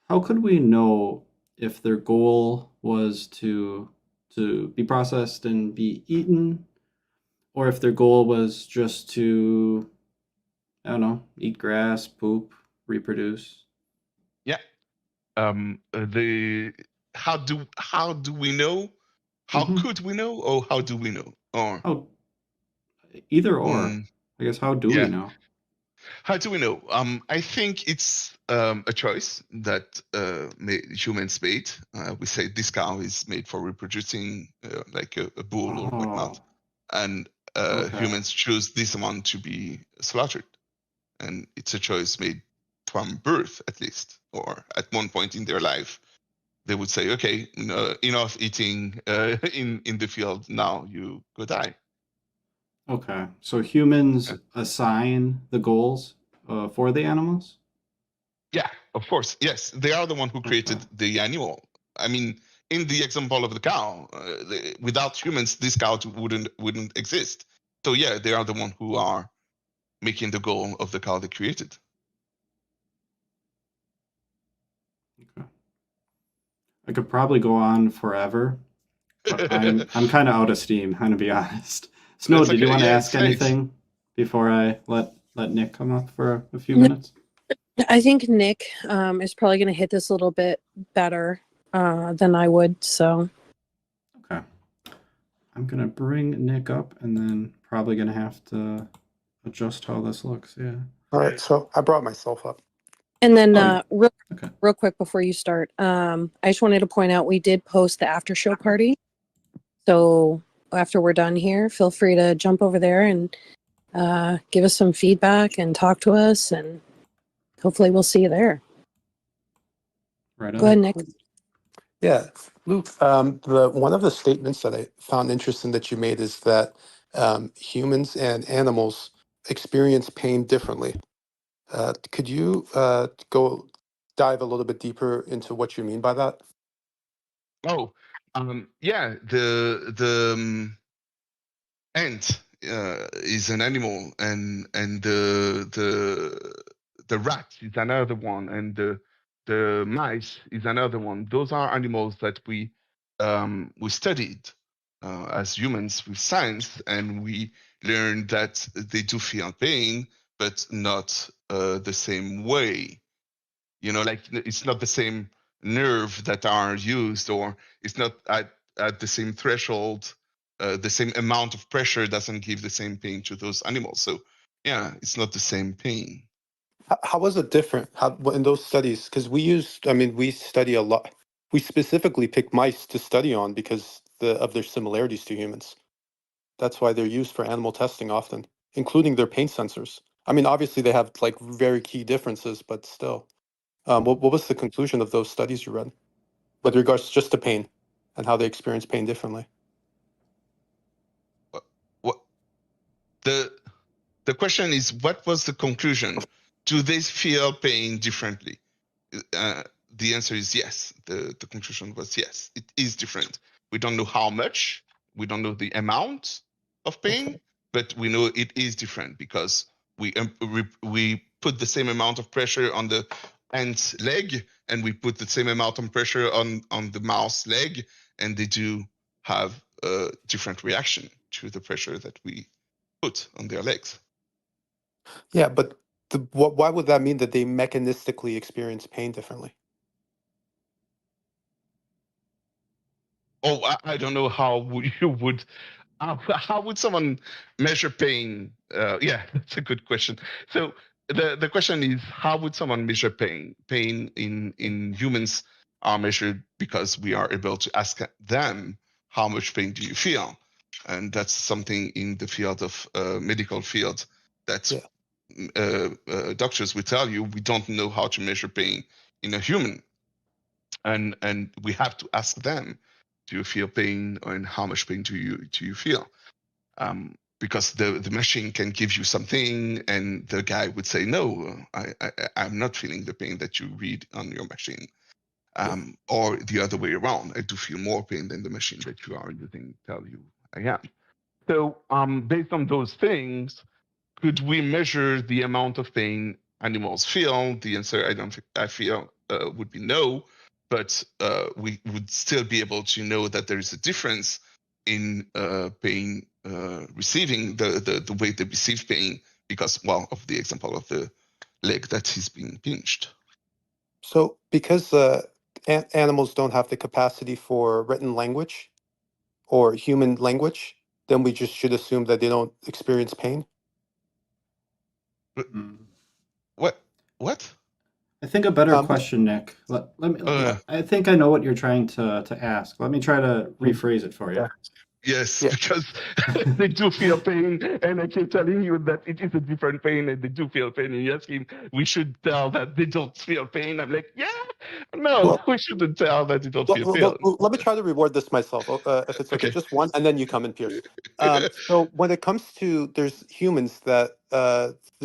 How could we know if their goal was to be processed and be eaten, or if their goal was just to, I don't know, eat grass, poop, reproduce? Yeah. How do we know? How could we know, or how do we know? Or either or. I guess how do we know? How do we know? I think it's a choice that humans made. We say this cow is made for reproducing, like a bull or whatnot, and humans choose this one to be slaughtered, and it's a choice made from birth, at least, or at one point in their life. They would say, okay, enough eating in the field. Now you go die. Okay, so humans assign the goals for the animals? Yeah, of course. Yes, they are the one who created the animal. I mean, in the example of the cow, without humans, this cow wouldn't exist. So yeah, they are the one who are making the goal of the cow they created. Okay. I could probably go on forever, but I'm kind of out of steam. I'm gonna be honest. Snow, did you want to ask anything before I let Nick come up for a few minutes? I think Nick is probably going to hit this a little bit better than I would. So, okay, I'm gonna bring Nick up, and then probably gonna have to adjust how this looks. Yeah. All right, so I brought myself up. And then, Oh, real, okay. real quick before you start, I just wanted to point out we did post the after show party. So after we're done here, feel free to jump over there and give us some feedback and talk to us, and hopefully we'll see you there. Right Go ahead, on. Nick. Yeah, Luke. The one of the statements that I found interesting that you made is that humans and animals experience pain differently. Could you go dive a little bit deeper into what you mean by that? Oh, yeah. The ant is an animal, and the rat is another one, and the mice is another one. Those are animals that we studied as humans with science, and we learned that they do feel pain, but not the same way. Like it's not the same nerve that are used, or it's not at the same threshold. The same amount of pressure doesn't give the same pain to those animals. So yeah, it's not the same pain. How was it different? In those studies? Because we study a lot. We specifically pick mice to study on because of their similarities to humans. That's why they're used for animal testing often, including their pain sensors. I mean, obviously they have like very key differences, but still. What was the conclusion of those studies you read with regards just to pain and how they experience pain differently? What the question is, what was the conclusion? Do they feel pain differently? The answer is yes. The conclusion was yes. It is different. We don't know how much. We don't know the amount of pain, Okay. but we know it is different because we put the same amount of pressure on the ant's leg, and we put the same amount of pressure on the mouse leg, and they do have a different reaction to the pressure that we put on their legs. Yeah, but why would that mean that they mechanistically experience pain differently? Oh, I don't know how you would. How would someone measure pain? Yeah, that's a good question. So the question is, how would someone measure pain? Pain in humans are measured because we are able to ask them, how much pain do you feel? And that's something in the field of medical field that Yeah. doctors will tell you we don't know how to measure pain in a human, and we have to ask them, do you feel pain, and how much pain do you feel? Because the machine can give you something, and the guy would say, no, I'm not feeling the pain that you read on your machine. Or the other way around, I do feel more pain than the machine that you are using tell you I am. So based on those things, could we measure the amount of pain animals feel? The answer I feel would be no, but we would still be able to know that there is a difference in pain receiving the way they receive pain because, well, of the example of the leg that is being pinched. So because animals don't have the capacity for written language or human language, then we just should assume that they don't experience pain. Mm. What? I think a better Um, question, Nick. Uh, I think I know what you're trying to ask. Let me try to rephrase it for you. Yeah. Yes, Yeah. because they do feel pain, and I keep telling you that it is a different pain, and they do feel pain. And you ask him, we should tell that they don't feel pain. I'm like, yeah, no, Well, we shouldn't tell that they don't feel pain. let me try to reward this myself, if it's okay. Okay. Just one, and then you come in, Pierce. So when it comes to, there's humans that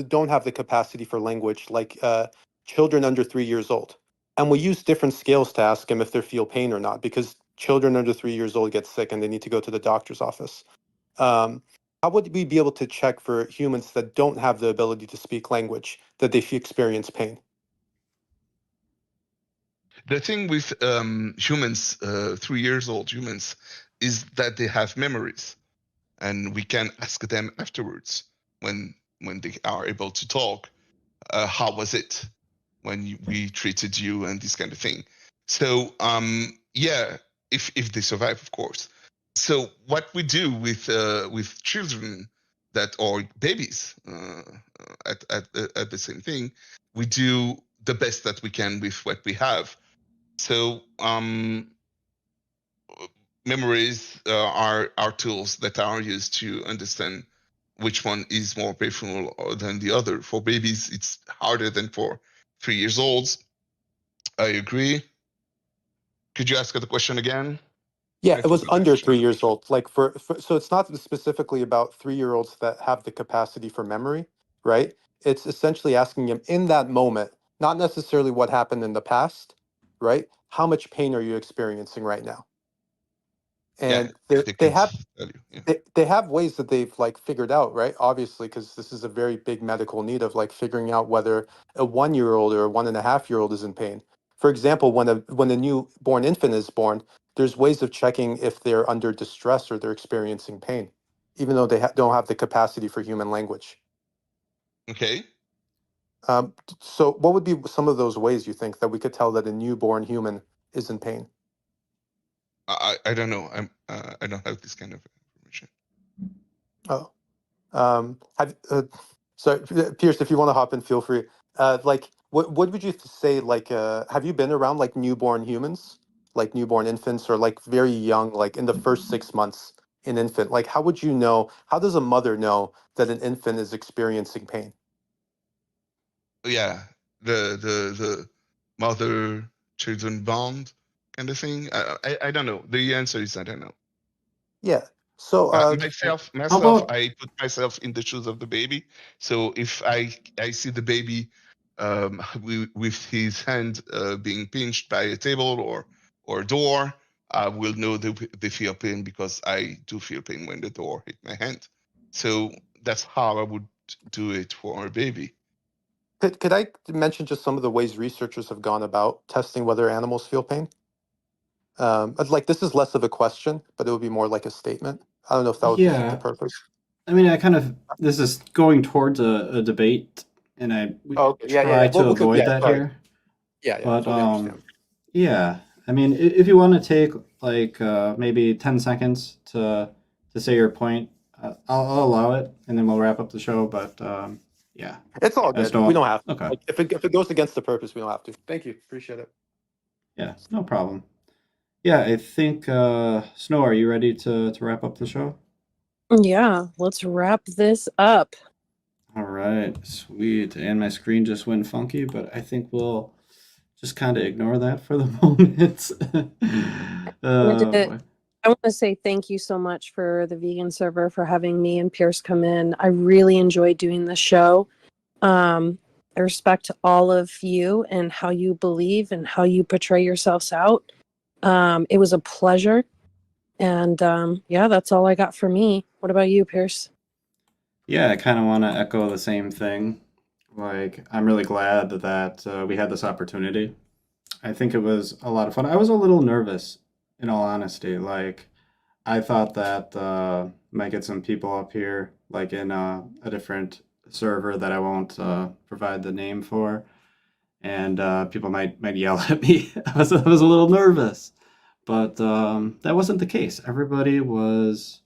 don't have the capacity for language, like children under 3 years old, and we use different scales to ask them if they feel pain or not, because children under 3 years old get sick and they need to go to the doctor's office. How would we be able to check for humans that don't have the ability to speak language that they experience pain? The thing with humans, 3 years old humans, is that they have memories, and we can ask them afterwards when they are able to talk. How was it when we treated you and this kind of thing? So yeah, if they survive, of course. So what we do with children that are babies at the same thing, we do the best that we can with what we have. So memories are tools that are used to understand which one is more painful than the other. For babies, it's harder than for 3 years olds. I agree. Could you ask the question again? Yeah, I it was forgot the under question. 3 years old. Like so it's not specifically about 3-year-olds that have the capacity for memory, right? It's essentially asking them in that moment, not necessarily what happened in the past, right? How much pain are you experiencing right now? Yeah, And they, they they could have tell you. Yeah. they have ways that they've like figured out, right? Obviously, because this is a very big medical need of like figuring out whether a 1-year-old or a 1.5-year-old is in pain. For example, when a newborn infant is born, there's ways of checking if they're under distress or they're experiencing pain, even though they don't have the capacity for human language. Okay. So, what would be some of those ways you think that we could tell that a newborn human is in pain? I don't know. I don't have this kind of information. Oh. Sorry, Pierce, if you want to hop in, feel free. Like, what would you say? Like, have you been around like newborn humans, like newborn infants, or like very young, like in the first 6 months, an infant? Like, how would you know? How does a mother know that an infant is experiencing pain? Yeah, the mother children bond kind of thing. I don't know. The answer is I don't know. Yeah. So, Myself, How about I put myself in the shoes of the baby. So if I see the baby with his hand being pinched by a table or door, I will know they feel pain because I do feel pain when the door hit my hand. So that's how I would do it for a baby. could I mention just some of the ways researchers have gone about testing whether animals feel pain? Like this is less of a question, but it would be more like a statement. I don't know if that would defeat the yeah? purpose. I mean, this is going towards a debate, and we Oh, okay. try to Well, avoid yeah, that sorry. here. Yeah, But totally understand. yeah. I mean, if you want to take like maybe 10 seconds to say your point, I'll allow it, and then we'll wrap up the show. But yeah, It's all I just good. We don't. don't have to. Okay. Like, if it goes against the purpose, we don't have to. Thank you. Appreciate it. Yeah, no problem. Yeah, I think Snow, are you ready to wrap up the show? Yeah, let's wrap this up. All right, sweet. And my screen just went funky, but I think we'll just kind of ignore that for the moment. Boy. I want to say thank you so much for the vegan server for having me and Pierce come in. I really enjoyed doing the show. I respect all of you and how you believe and how you portray yourselves out. It was a pleasure. And yeah, that's all I got for me. What about you, Pierce? Yeah, I kind of want to echo the same thing. Like, I'm really glad that we had this opportunity. I think it was a lot of fun. I was a little nervous, in all honesty. Like, I thought that might get some people up here, like in a different server that I won't provide the name for, and people might yell at me. I was a little nervous, but that wasn't the case. Everybody was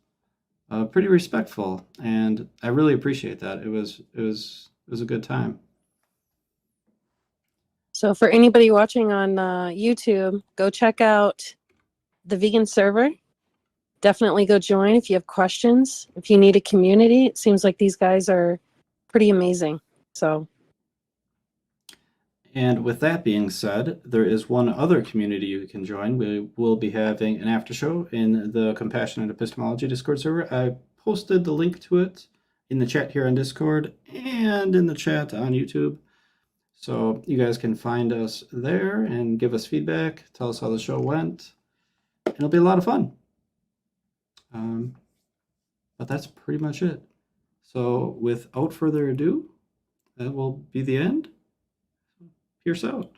pretty respectful, and I really appreciate that. It was a good time. So for anybody watching on YouTube, go check out the vegan server. Definitely go join if you have questions. If you need a community, it seems like these guys are pretty amazing. So And with that being said, there is one other community you can join. We will be having an after show in the Compassionate Epistemology Discord server. I posted the link to it in the chat here on Discord and in the chat on YouTube. So you guys can find us there and give us feedback, tell us how the show went. It'll be a lot of fun. But that's pretty much it. So without further ado, that will be the end. Pierce out.